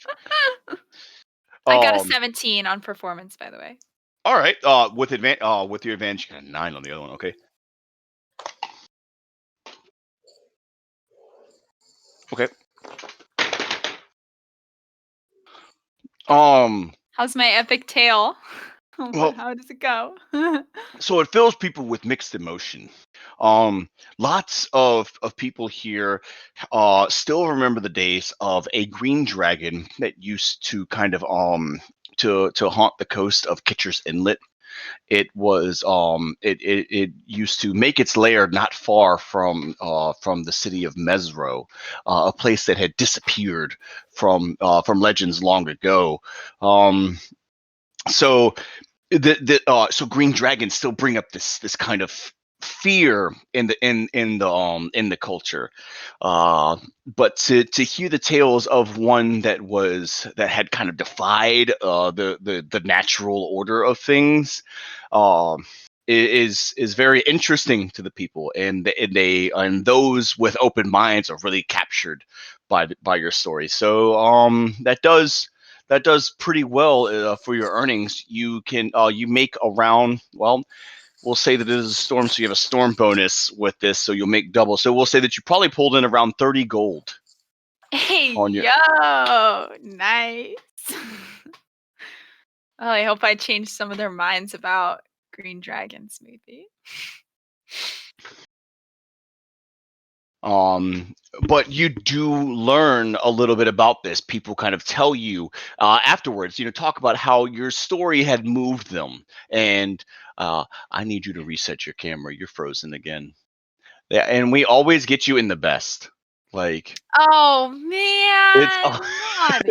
got a 17 on performance, by the way. All right. With your advantage, you got a 9 on the other one. Okay. Okay. How's my epic tale? Well, How does it go? so it fills people with mixed emotion. Lots of people here still remember the days of a green dragon that used to kind of to haunt the coast of Kitcher's Inlet. It used to make its lair not far from the city of Mesro, a place that had disappeared from legends long ago. So so green dragons still bring up this kind of fear in the culture, but to hear the tales of one that had kind of defied the natural order of things, um is very interesting to the people, and those with open minds are really captured by your story. So that does pretty well for your earnings. You make around, well, we'll say that it is a storm, so you have a storm bonus with this, so you'll make double. So we'll say that you probably pulled in around 30 gold Hey, on your. yo, nice. Well, I hope I changed some of their minds about green dragons, maybe. But you do learn a little bit about this. People kind of tell you afterwards, talk about how your story had moved them. And I need you to reset your camera. You're frozen again. Yeah, and we always get you in the best. Like Oh man, it's not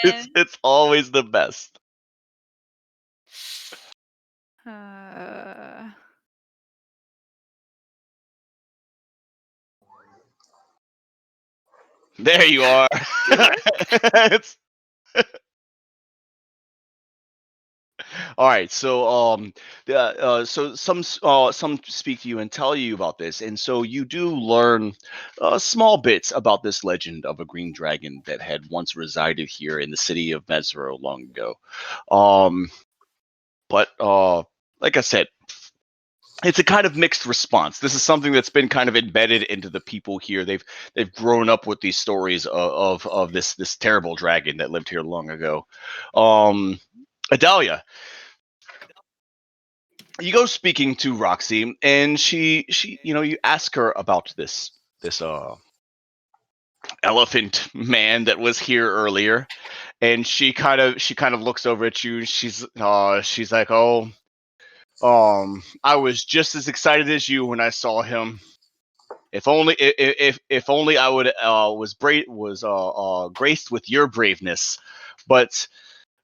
again. it's always the best. Uh, There you are. It's all right. So so some speak to you and tell you about this, and so you do learn small bits about this legend of a green dragon that had once resided here in the city of Mesro long ago. Um, but like I said, it's a kind of mixed response. This is something that's been kind of embedded into the people here. They've grown up with these stories of this terrible dragon that lived here long ago. Adalia, you go speaking to Roxy, and she you ask her about this elephant man that was here earlier, and she kind of looks over at you. She's like, oh, I was just as excited as you when I saw him. If only I would was graced with your braveness, but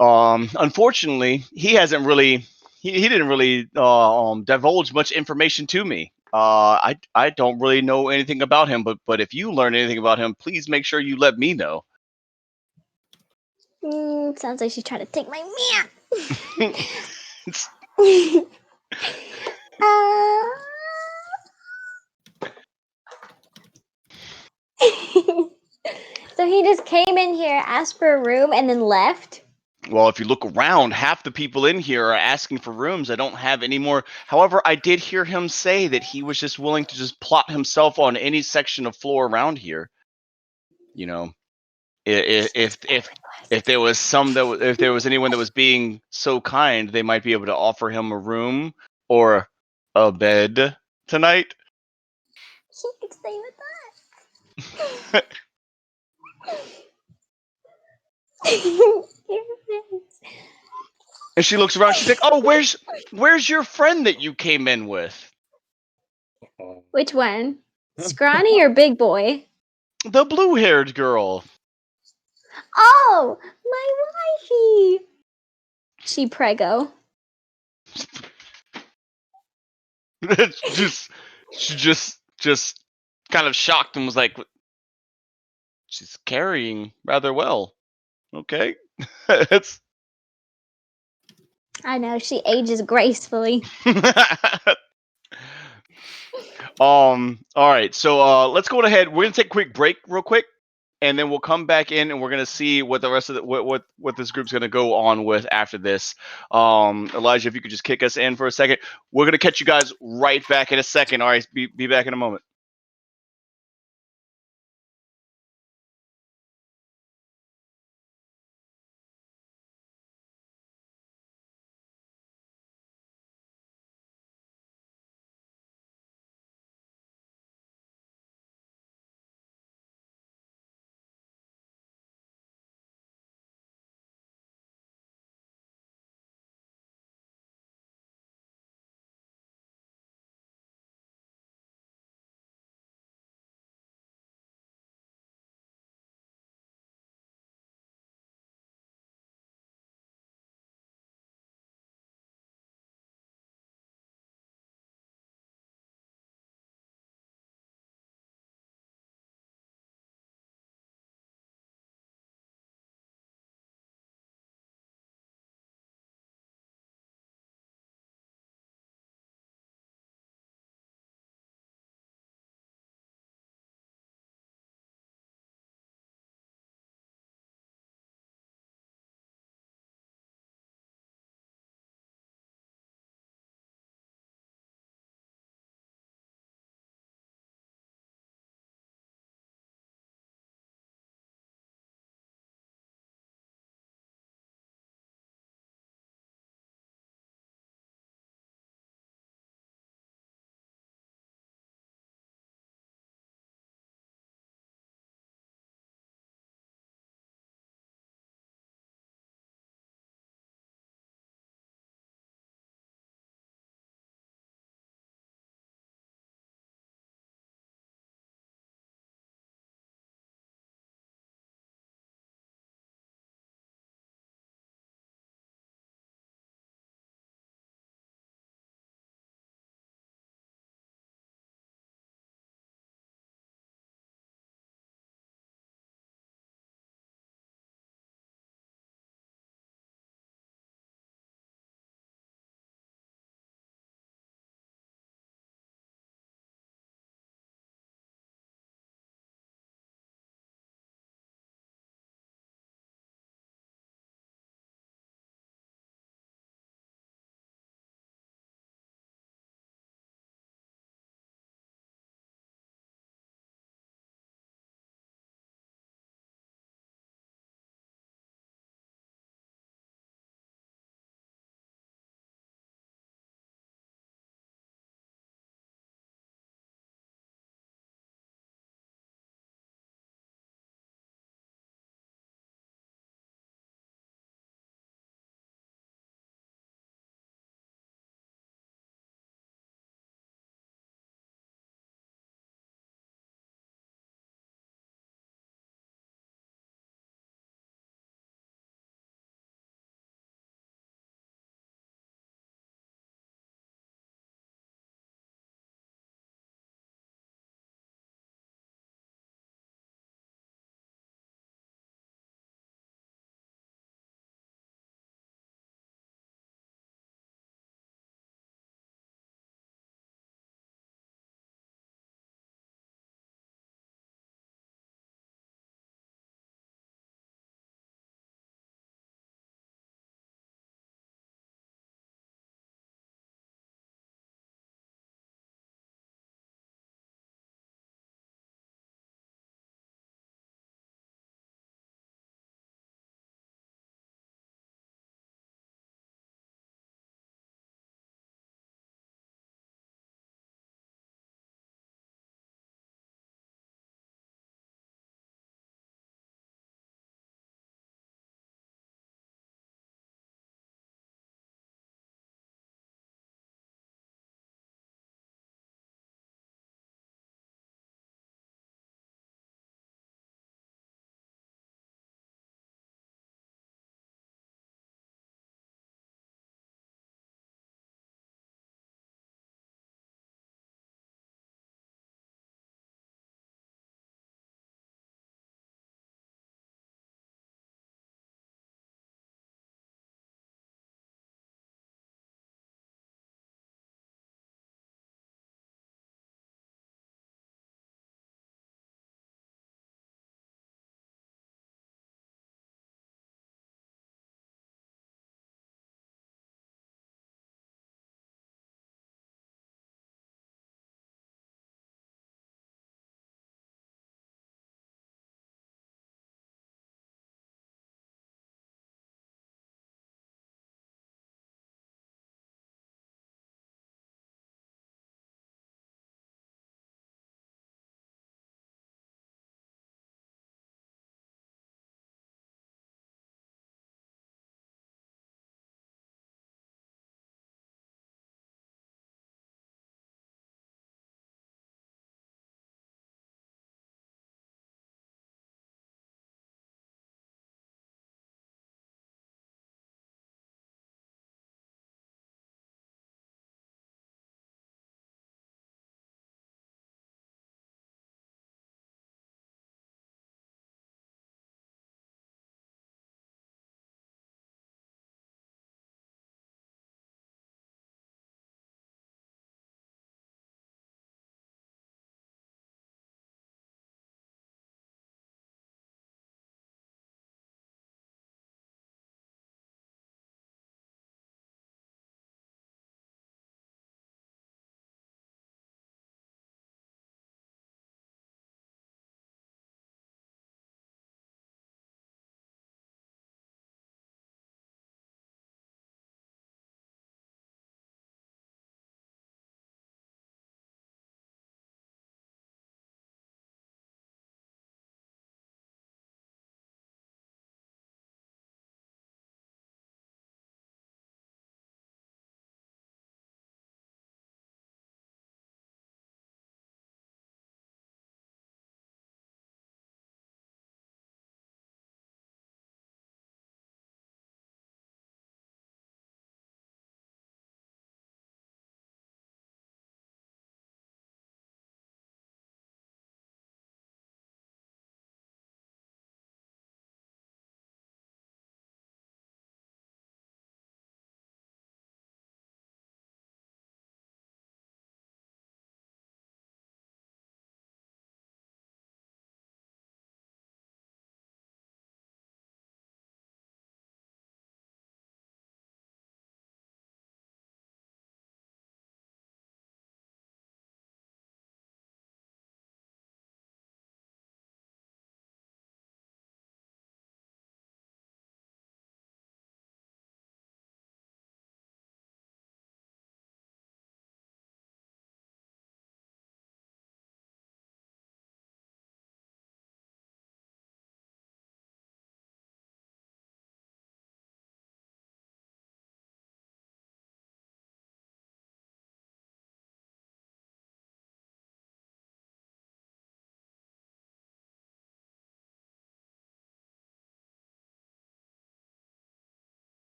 unfortunately he hasn't really he didn't really divulge much information to me. I don't really know anything about him, but if you learn anything about him, please make sure you let me know. Sounds like she's trying to take my It's- man. So he just came in here, asked for a room, and then left. well, if you look around, half the people in here are asking for rooms. I don't have any more. However, I did hear him say that he was just willing to just plot himself on any section of floor around here. You know, if there was if there was anyone that was being so kind, they might be able to offer him a room or a bed tonight. He could stay with us. And she looks around. She's like, "Oh, where's your friend that you came in with? Which one? Scrawny or big boy? The blue-haired girl." Oh, my wifey. She prego. just she just kind of shocked and was like, "She's carrying rather well." Okay, it's I know, she ages gracefully. all right, so let's go ahead. We're gonna take a quick break real quick, and then we'll come back in and we're gonna see what the rest of the what this group's gonna go on with after this. Elijah, if you could just kick us in for a second, we're gonna catch you guys right back in a second. All right, be back in a moment.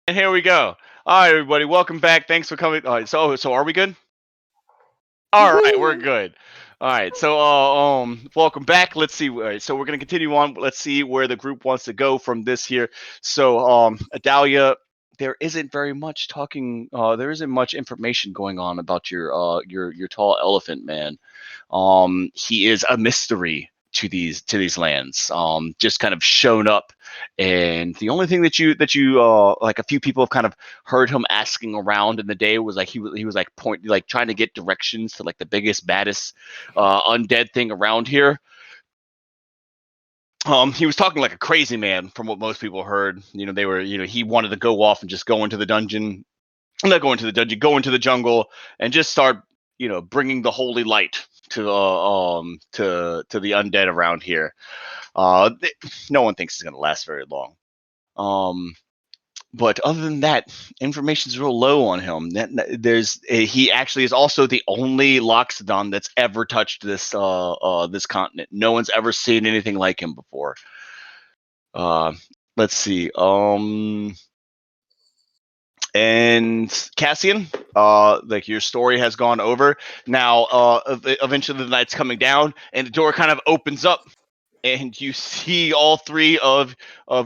And here we go. All right, everybody, welcome back. Thanks for coming. All right, so are we good? All right, we're good. All right, so welcome back. Let's see. All right, so we're gonna continue on. Let's see where the group wants to go from this here. So, Adalia, there isn't very much talking. There isn't much information going on about your tall elephant man. He is a mystery to these lands. Just kind of shown up, and the only thing that you like a few people have kind of heard him asking around in the day was like he was like trying to get directions to like the biggest baddest undead thing around here. He was talking like a crazy man from what most people heard. They were, he wanted to go off and just go into the dungeon, not go into the dungeon, go into the jungle and just start, bringing the holy light to the undead around here. No one thinks it's gonna last very long. Um, but other than that, information's real low on him. He actually is also the only Loxodon that's ever touched this continent. No one's ever seen anything like him before. Uh, let's see. And Cassian, like your story has gone over. Now, eventually the night's coming down, and the door kind of opens up, and you see all three of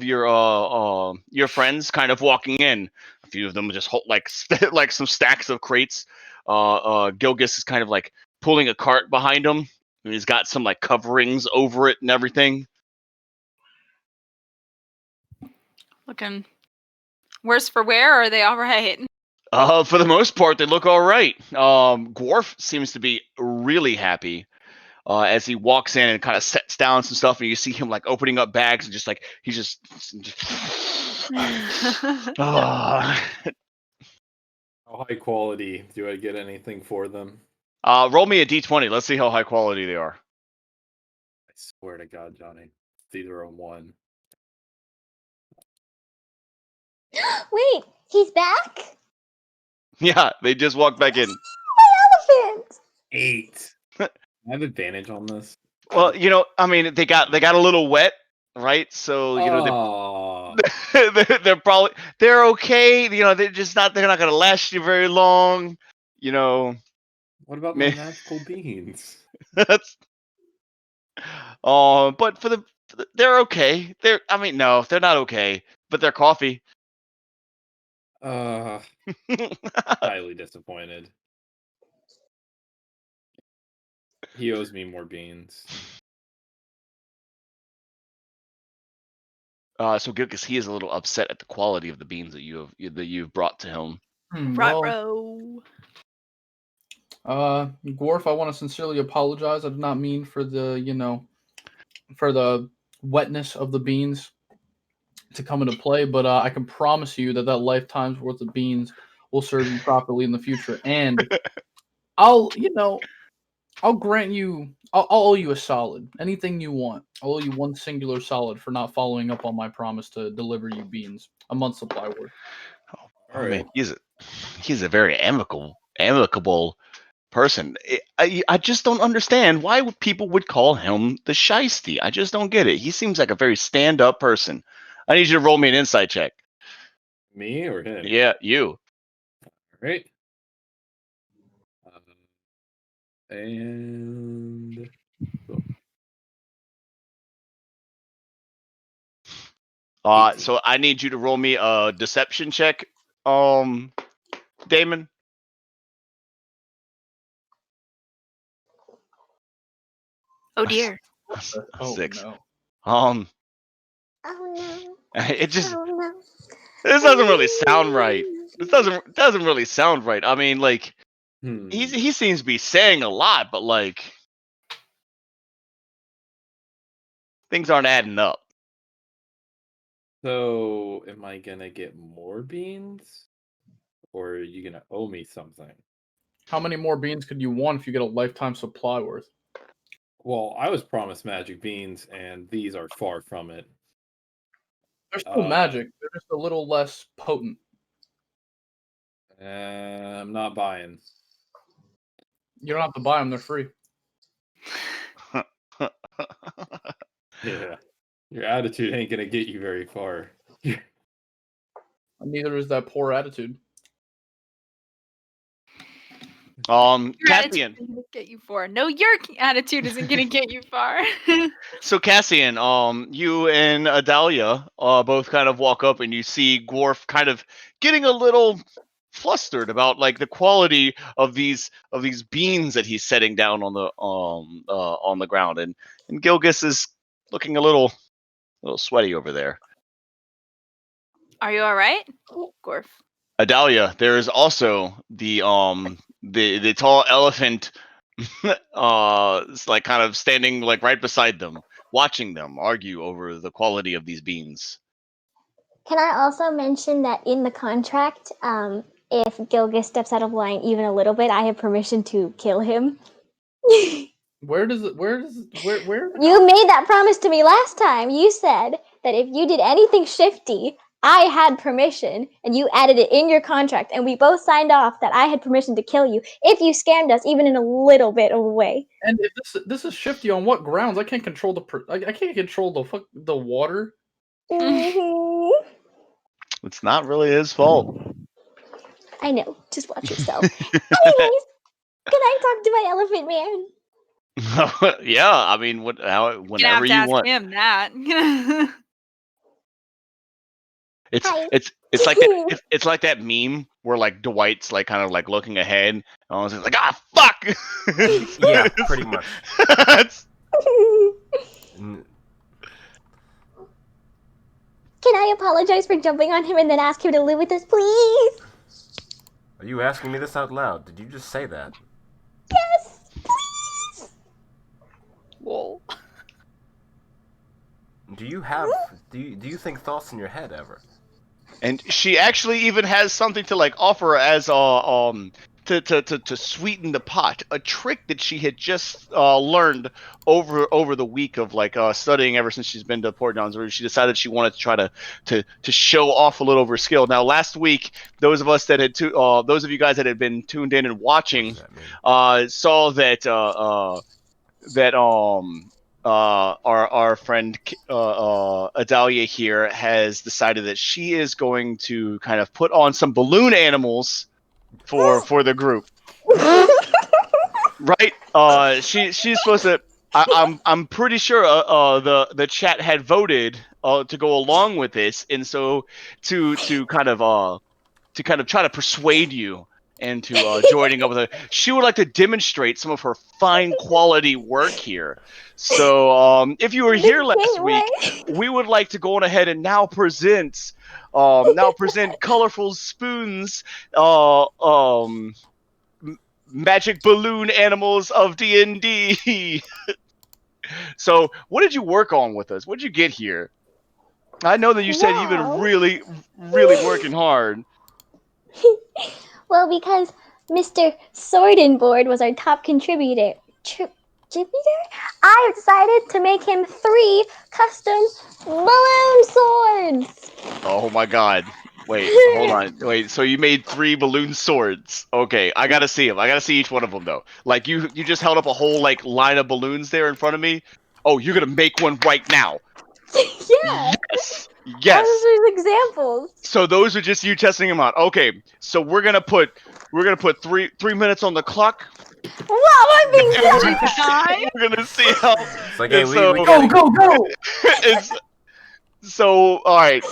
your friends kind of walking in. A few of them just hold like like some stacks of crates. Gilgis is kind of like pulling a cart behind him, and he's got some like coverings over it and everything. Looking worse for wear, or are they all right? For the most part, they look all right. Gworf seems to be really happy as he walks in and kind of sets down some stuff, and you see him like opening up bags and just like he's just. Ah. How high quality do I get anything for them? Roll me a d20. Let's see how high quality they are. I swear to God, Johnny, it's either a 1. Wait, he's back? Yeah, they just walked back in. My elephant! 8. I have advantage on this. Well, I mean, they got a little wet, right? So Oh, they're okay. They're not gonna last you very long. what about my May- magical beans? That's but they're okay. No, they're not okay, but they're coffee. Highly disappointed. He owes me more beans. So Gilgis, he is a little upset at the quality of the beans that you've brought to him. Well, Ruh-roh. Gworf, I want to sincerely apologize. I did not mean for for the wetness of the beans to come into play, but I can promise you that lifetime's worth of beans will serve you properly in the future. And I'll, I'll grant you, I'll owe you a solid. Anything you want. I'll owe you one singular solid for not following up on my promise to deliver you beans, a month's supply worth. Oh man, he's a very amicable person. I just don't understand why people would call him the Shiesty. I just don't get it. He seems like a very stand-up person. I need you to roll me an insight check. Me or him? Yeah, you. All right. And oh, 18. So I need you to roll me a deception check, Damon. Oh dear. A 6. No. Oh no. It just Oh no. this doesn't really sound right. This doesn't really sound right. I mean, like he seems to be saying a lot, but like things aren't adding up. So, am I gonna get more beans, or are you gonna owe me something? How many more beans could you want if you get a lifetime supply worth? Well, I was promised magic beans, and these are far from it. They're still magic. They're just a little less potent. I'm not buying. You don't have to buy them; they're free. Yeah, your attitude ain't gonna get you very far. Neither is that poor attitude. Your Cassian. attitude isn't get you far. No, your attitude isn't gonna get you far. So Cassian, you and Adalia both kind of walk up and you see Gworf kind of getting a little flustered about like the quality of these beans that he's setting down on the ground, and Gilgis is looking a little sweaty over there. Are you all right, Gorf? Adalia, there is also the tall elephant it's like kind of standing like right beside them, watching them argue over the quality of these beans. Can I also mention that in the contract, if Gilgis steps out of line even a little bit, I have permission to kill him. Where? You made that promise to me last time. You said that if you did anything shifty, I had permission, and you added it in your contract, and we both signed off that I had permission to kill you if you scammed us even in a little bit of a way. And if this is shifty on what grounds? I can't control I can't control the water. Mhm. It's not really his fault. I know. Just watch yourself. Anyways, can I talk to my elephant man? Yeah, I mean, You're whenever gonna have to you ask want. him that. Hi. It's like that. It's like that meme where like Dwight's like kind of like looking ahead, and all of a sudden like, ah, fuck. Yeah, pretty much. N- Can I apologize for jumping on him and then ask him to live with us, please? Are you asking me this out loud? Did you just say that? Yes, please. Lol. Do you think thoughts in your head ever? And she actually even has something to like offer as to sweeten the pot, a trick that she had just learned over the week of like studying ever since she's been to Port Johns, where she decided she wanted to try to show off a little of her skill. Now, last week, those of us that had those of you guys that had been tuned in and watching What does that mean? saw that our friend Adalia here has decided that she is going to kind of put on some balloon animals for the group, right? She's supposed to. I'm pretty sure the chat had voted to go along with this, and so to kind of try to persuade you into joining up with her. She would like to demonstrate some of her fine quality work here. So if you were here last week, we would like to go on ahead and now present colorful spoons, magic balloon animals of D&D. So what did you work on with us? What did you get here? I know that you said you've been really working hard. Well, because Mr. Swordenboard was our top contributor, I decided to make him 3 custom balloon swords. Oh my god. Wait, hold on. Wait, so you made 3 balloon swords. Okay, I gotta see them. I gotta see each one of them, though. Like, you just held up a whole, like, line of balloons there in front of me? Oh, you're gonna make one right now. Yeah. Yes. Those are examples. So those are just you testing them out. Okay, so we're gonna put 3 minutes on the clock. Wow, I'm being We're gonna see how. It's like, hey, so, we Go! So, all right.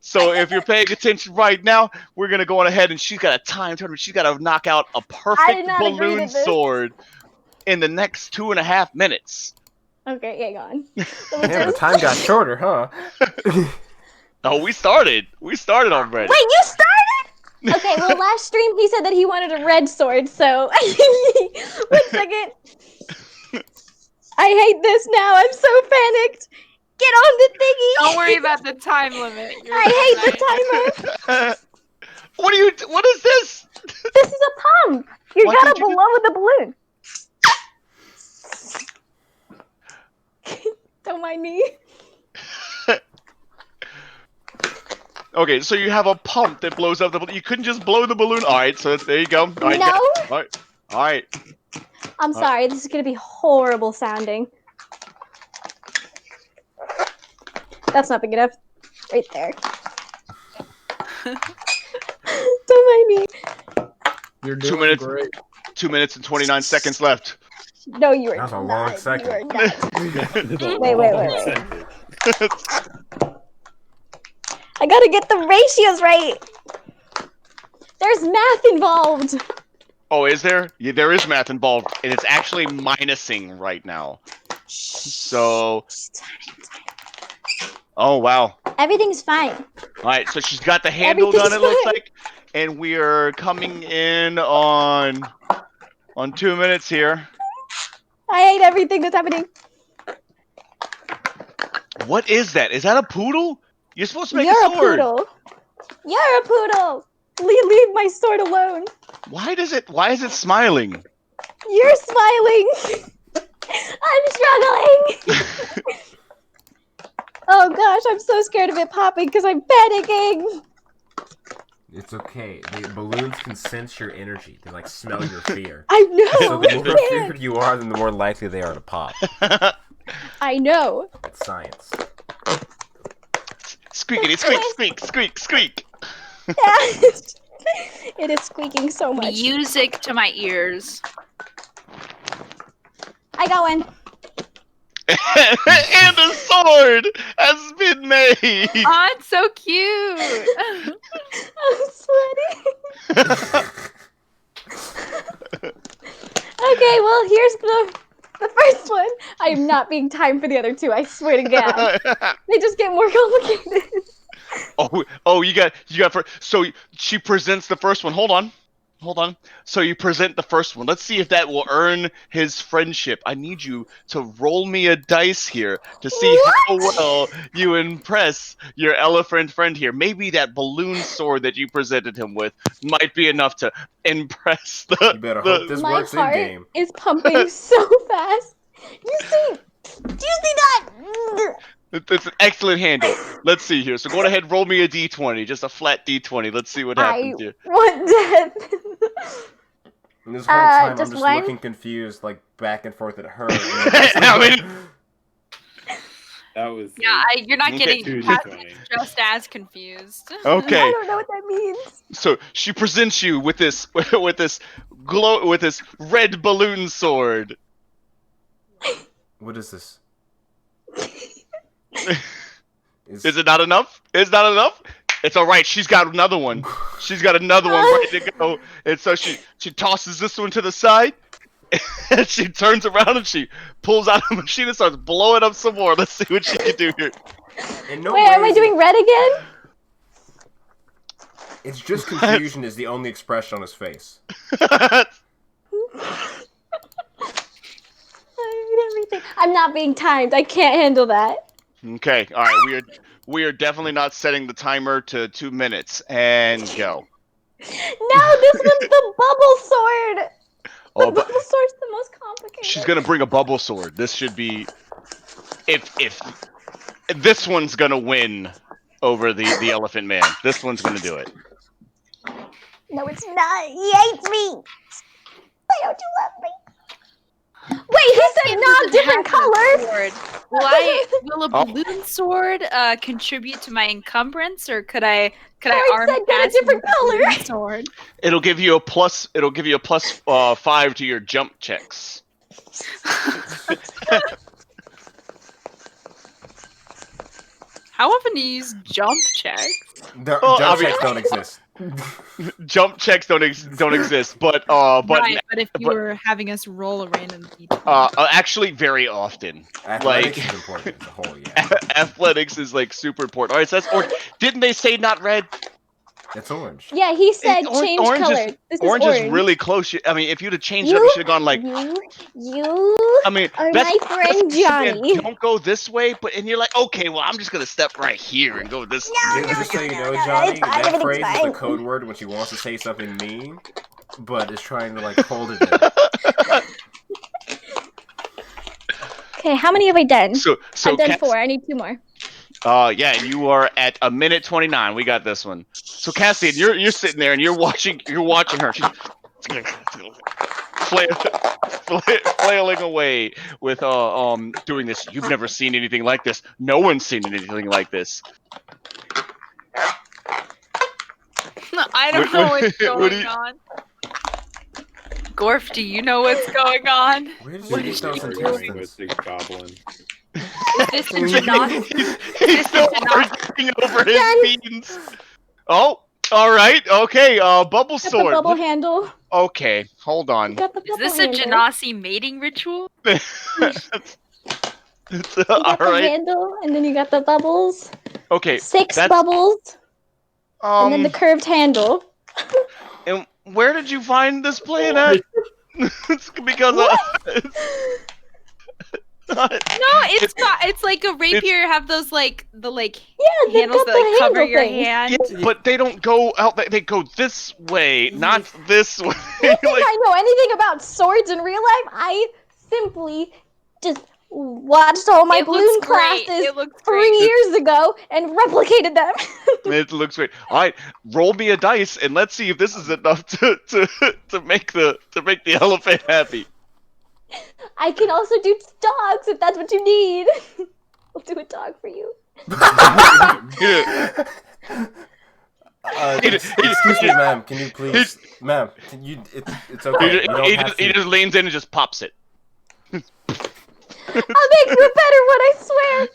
So if you're paying attention right now, we're gonna go on ahead, and she's got a time tournament. She's got to knock out a perfect balloon sword in the next 2.5 minutes. Okay, hang on. Damn, the time got shorter, huh? Oh, we started already. Wait, you started? Okay, well, last stream he said that he wanted a red sword, so 1 second. I hate this now. I'm so panicked. Get on the thingy. Don't worry about the time limit. I hate the timer. What is this? This is a pump. You gotta blow the balloon. Don't mind me. Okay, so you have a pump that blows up the balloon. You couldn't just blow the balloon. All right, so there you go. All right, no. All right. I'm sorry. This is gonna be horrible sounding. That's not big enough. Right there. Don't mind me. You're 2 doing minutes. great. 2 minutes and 29 seconds left. No, you are That was a not. long second. You are not. The Wait. long second. I gotta get the ratios right. There's math involved. Oh, is there? Yeah, there is math involved, and it's actually minusing right now. So, oh wow. Everything's fine. All right, so she's got the handle done. Everything's It looks fine. like, and we are coming in on 2 minutes here. I hate everything that's happening. What is that? Is that a poodle? You're supposed to make You're a a sword. poodle. You're a poodle. Leave my sword alone. Why is it smiling? You're smiling. I'm struggling. Oh gosh, I'm so scared of it popping because I'm panicking. It's okay. The balloons can sense your energy. They like smell your fear. I know. So the more I feared you are, then the more likely they are to pop. I know. It's science. Squeakity squeak squeak squeak squeak. It is squeaking so much. Music to my ears. I got one. And a sword has been made. Oh, it's so cute. I'm sweating. Okay, well, here's the first one. I am not being timed for the other two, I swear to God. They just get more complicated. Oh, you got so she presents the first one. Hold on. So you present the first one. Let's see if that will earn his friendship. I need you to roll me a dice here to see how well you impress your elephant friend here. Maybe that balloon sword that you presented him with might be enough to impress the. You better hope this My works in heart game. is pumping so fast. Do you see that? It's an excellent handle. Let's see here. So go ahead, roll me a d20, just a flat d20. Let's see what happens here. Want death. And this whole time, I'm just just one? looking confused, like back and forth at her. I mean, That was Yeah, you're not getting too past funny. it, just as confused. I okay. don't know what that means. So she presents you with this red balloon sword. What is this? Is it not enough? It's not enough? It's all right. She's got another one. She's got another one ready to go. And so she tosses this one to the side. And she turns around and she pulls out a machine and starts blowing up some more. Let's see what she can do here. In no Wait, way am I is doing red again? It's just confusion is the only expression on his face. I hate everything. I'm not being timed. I can't handle that. Okay. All right. We are definitely not setting the timer to 2 minutes. And go. No, this one's the bubble sword. Oh, The bubble sword's the most complicated. she's gonna bring a bubble sword. This should be if this one's gonna win over the elephant man. This one's gonna do it. No, it's not. He hates me. Why don't you love me? Wait, he said not different colors. Will a balloon sword contribute to my encumbrance, or could I Lord arm said get a cast different with a balloon color. sword? It'll give you a plus 5 to your jump checks. How often do you use jump checks? Jump checks don't exist. Jump checks don't exist, but Right, but if you but- were having us roll a random d20. actually very often. Athletics Like is important as a whole, yeah. athletics is like super important. All right, so that's orange. Didn't they say not red? It's orange. Yeah, he said Or- change orange color. is- This Orange is is really close. I mean, if you'd have changed it You- up, you should have gone like. You I mean, are best, my friend best case scenario, Johnny. don't go this way, and you're like, okay, well, I'm just gonna step right here and go this. Just so you know, no, Johnny, it's fine, that everything's phrase is fine. the code word when she wants to say something mean, but is trying to like hold it in. Okay, how many have I done? So I've done Cass- 4. I need 2 more. Yeah, and you are at a minute 29. We got this one. So Cassian, you're sitting there and you're watching her. She's flailing away with doing this. You've never seen anything like this. No one's seen anything like this. I don't What- know what- what's what do going you- on. Gorf, do you know what's going on? Where did What you is get those she Arguing doing? with the goblin. Is this the Janasi? He's still arguing over his beans. Oh, all right. Okay. Bubble Got the sword. bubble handle. Okay, hold on. Got the Is bubble this a handle. Janasi mating ritual? All You got the right. handle, and then you got the bubbles. Okay. 6 that's- bubbles, and then the curved handle. And where did you find this plan at? It's because No, it's not. It's like a rapier. Have those like the Yeah, they've handles got that like the cover handle your things. hand. yeah, but they don't go out. They go this way, not this way. You think Like, I know anything about swords in real life? I simply just watched all my It looks balloon great. classes It looks 3 great. years ago and replicated them. it looks great. All right, roll me a dice and let's see if this is enough to make the elephant happy. I can also do dogs if that's what you need. I'll do a dog for you. Excuse me, ma'am. Can you please, ma'am? Can you? It's okay. You don't have He to. just leans in and just pops it. I'll make you a better one, I swear.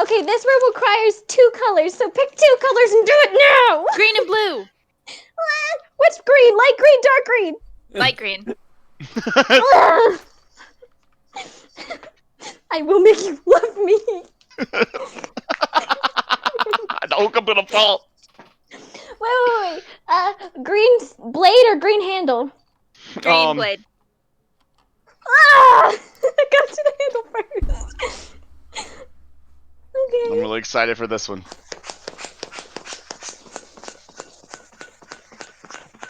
Okay, this room requires 2 colors, so pick 2 colors and do it now. Green and blue. What's green? Light green, dark green. Light green. Ugh. I will make you love me. I'm gonna fall. Wait. Green blade or green handle? Green blade. Ah! I got to the handle first. I'm Okay. really excited for this one.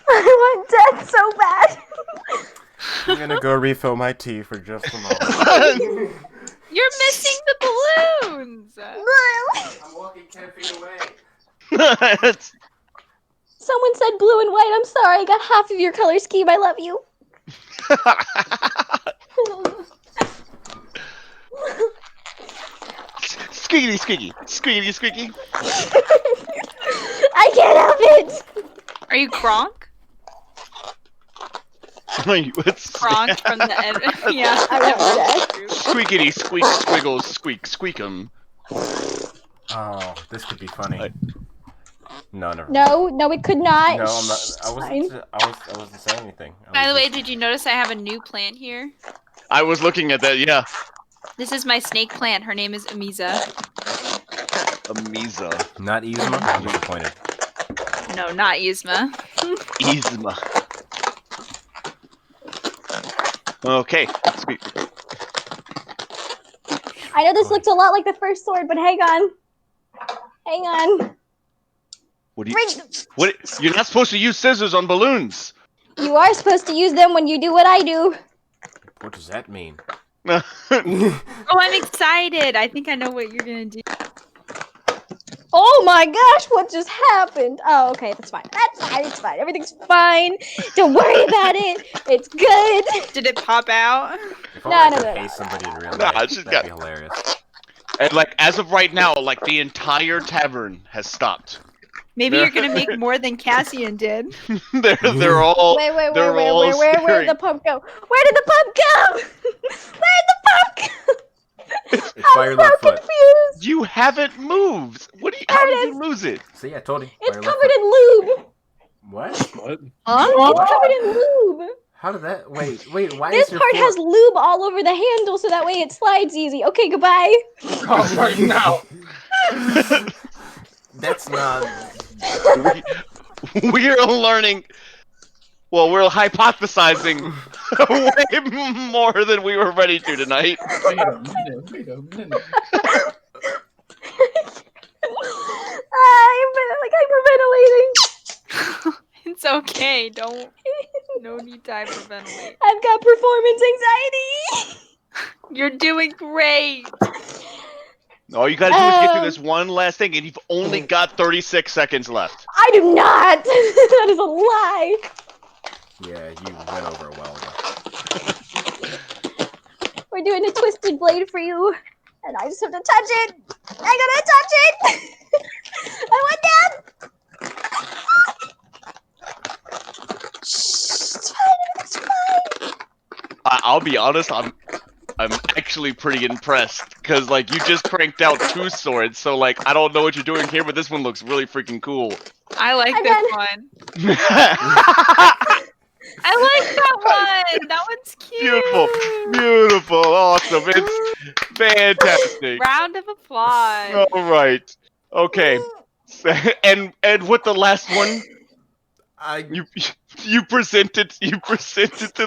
I want death so bad. I'm gonna go refill my tea for just a moment. You're missing the balloons. I'm walking 10 feet away. It's- Someone said blue and white. I'm sorry. I got half of your color scheme. I love you. Squeaky, squeaky, squeaky, squeaky. I can't help it. Are you Kronk? What's Kronk from the end. Yeah. I love that. squeakity, squeak, squiggle, squeak, squeak 'em. Oh, this could be funny. Right. No, never. No, it could not. No, I'm not. Shh, I fine. wasn't saying anything. By the way, did you notice I have a new plant here? I was looking at that. Yeah, This is my snake plant. Her name is Amiza. Amisa, Not Yzma? I'm disappointed. No, not Yzma. Yzma. Okay, squeak. I know this looks a lot like the first sword, but hang on. Hang on. What do you? What? You're not supposed to use scissors on balloons. You are supposed to use them when you do what I do. What does that mean? Oh, I'm excited. I think I know what you're gonna do. Oh my gosh, what just happened? Oh, okay, that's fine. That's fine. It's fine. Everything's fine. Don't worry about it. It's good. Did it pop out? If No, I no, were to no, pay no. somebody in real Nah, life, she's that'd be got- hilarious. And like as of right now, like the entire tavern has stopped. Maybe you're gonna make more than Cassian did. They're all. Wait, they're all where did staring. the pump go? Where did the pump go? Where did the pump go? It's by I'm your so left foot. confused. You haven't moved. What? Do you, how did you lose it? See, I told you. by It's your left covered foot. in lube. What? What? It's covered in lube. How did that? Wait. Why This is your part foot? has lube all over the handle, so that way it slides easy. Okay, goodbye. Oh, right now. That's not. We're learning. Well, we're hypothesizing way more than we were ready to tonight. Wait a minute. I'm like hyperventilating. It's okay. Don't. No need to hyperventilate. I've got performance anxiety. You're doing great. All you gotta do is get through this one last thing, and you've only got 36 seconds left. I do not. That is a lie. Yeah, you went over it well enough. We're doing a twisted blade for you, and I just have to touch it. I gotta touch it. I went down. be honest, I'm actually pretty impressed because like you just cranked out 2 swords, so like I don't know what you're doing here, but this one looks really freaking cool. I like Again. this one. I like that one. That one's cute. Beautiful, beautiful, awesome. It's fantastic. Round of applause. All right, okay, and with the last one, you presented to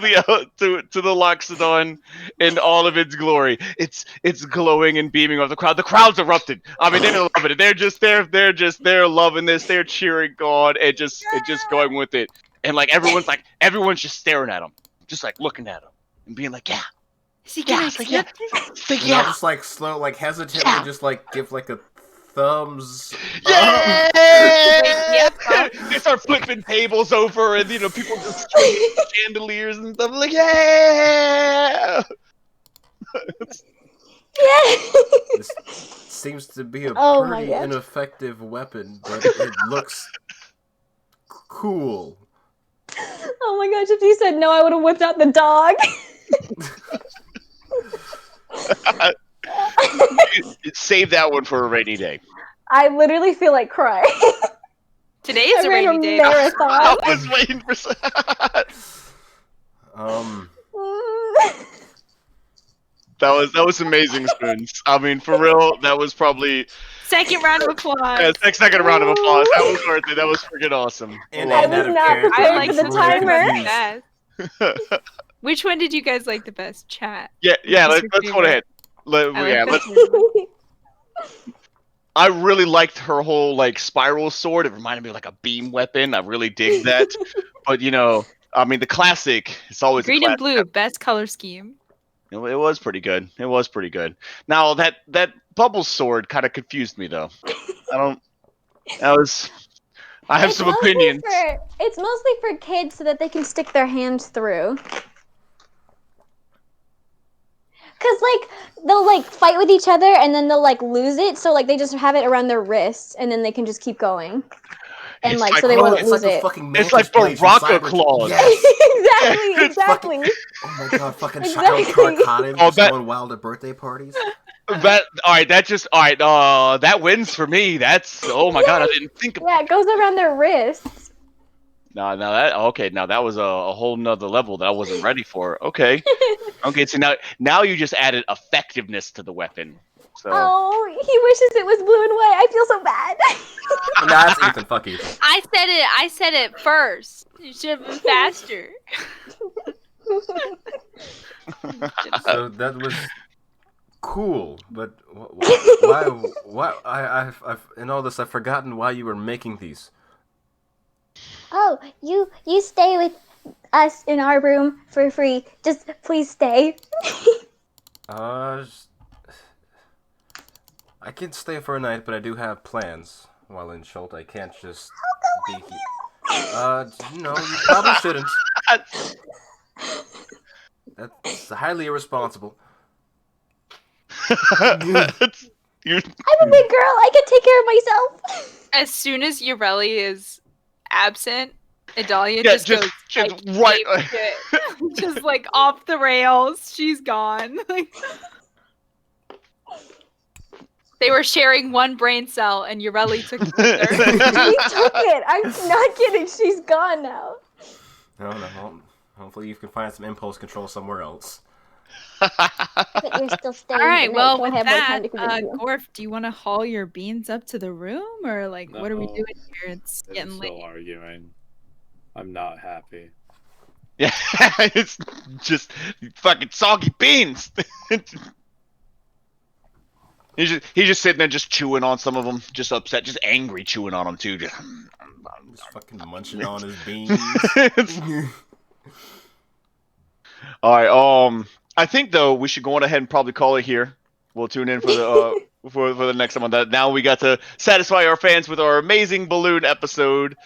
the to the Loxodon in all of its glory. It's glowing and beaming off the crowd. The crowd's erupted. I mean, they're loving it. They're loving this. They're cheering God and just going with it. And like everyone's just staring at him, just like looking at him and being like, yeah. Is he gonna It's like, yeah. accept it? It's like, And I'll yeah. just like slow, like hesitantly, just like give like a thumbs Yeah! Yep. They start flipping tables over, and you know people just swinging chandeliers and stuff. Like, yeah! Yeah. This seems to be a Oh my pretty gosh. ineffective weapon, but it looks cool. Oh my gosh, if you said no, I would have whipped out the dog. Save that one for a rainy day. I literally feel like crying. Today is a I ran rainy a day. marathon. I was waiting for. That was amazing, Spoons. I mean, for real, that was probably Second round of applause. second round of applause. That was worth it. That was freaking awesome. And I and was out of not character, prepared I like for the the really second timer. one confused. best. Which one did you guys like the best? Chat. Yeah, What's let's your go ahead. favorite? I Yeah, like let's. the I really liked her whole like spiral sword. It reminded me of like a beam weapon. I really dig that. But you know, I mean, the classic. It's always green the and classic. blue, best color scheme. It was pretty good. It was pretty good. Now that bubble sword kind of confused me though. I don't. I have It's some mostly opinions. It's mostly for kids so that they can stick their hands through. Cause like they'll like fight with each other and then they'll like lose it, so like they just have it around their wrists and then they can just keep going. And It's like, like- so they oh, won't It's lose like the it. fucking It's mantis like the blades from rocket Cyber- claws. Yes. Exactly, exactly. Oh my god, fucking Exactly. child Tarkanin Oh, just that- going wild at birthday parties. That all right. That wins for me. That's oh my god. I didn't think of. Yeah, it goes around their wrists. No, now that was a whole nother level that I wasn't ready for. Okay, so now you just added effectiveness to the weapon. So Oh, he wishes it was blue and white. I feel so bad. Nah, that's Ethan. Fuck Ethan. I said it first. You should have been faster. So that was cool, but why? I've in all this I've forgotten why you were making these. Oh, you stay with us in our room for free. Just please stay. I can stay for a night, but I do have plans while in Schult. I can't just be here. No, you probably shouldn't. That's highly irresponsible. you I'm a big girl. I can take care of myself. As soon as Ureli is absent, Idalia Yeah, just goes just like, right. ape shit. Just like off the rails. She's gone. Like, they were sharing one brain cell, and Ureli took the other. She took it. I'm not kidding. She's gone now. No. Hopefully you can find some impulse control somewhere else. But you're still staying. All right, the night, well, so I with have more that, time to convince you. Gorf, do you want to haul your beans up to the room, or like, what are we No. doing here? It's They're getting still late. arguing. I'm not happy. Yeah, it's just fucking soggy beans. He's just sitting there, just chewing on some of them, just upset, just angry, chewing on them too. Just fucking munching on his beans. All right. I think though we should go on ahead and probably call it here. We'll tune in for the for the next one. That now we got to satisfy our fans with our amazing balloon episode.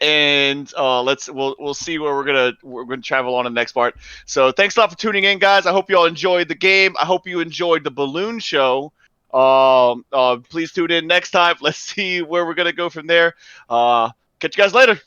And we'll see where we're gonna travel on in the next part. So thanks a lot for tuning in, guys. I hope you all enjoyed the game. I hope you enjoyed the balloon show. Please tune in next time. Let's see where we're gonna go from there. Catch you guys later.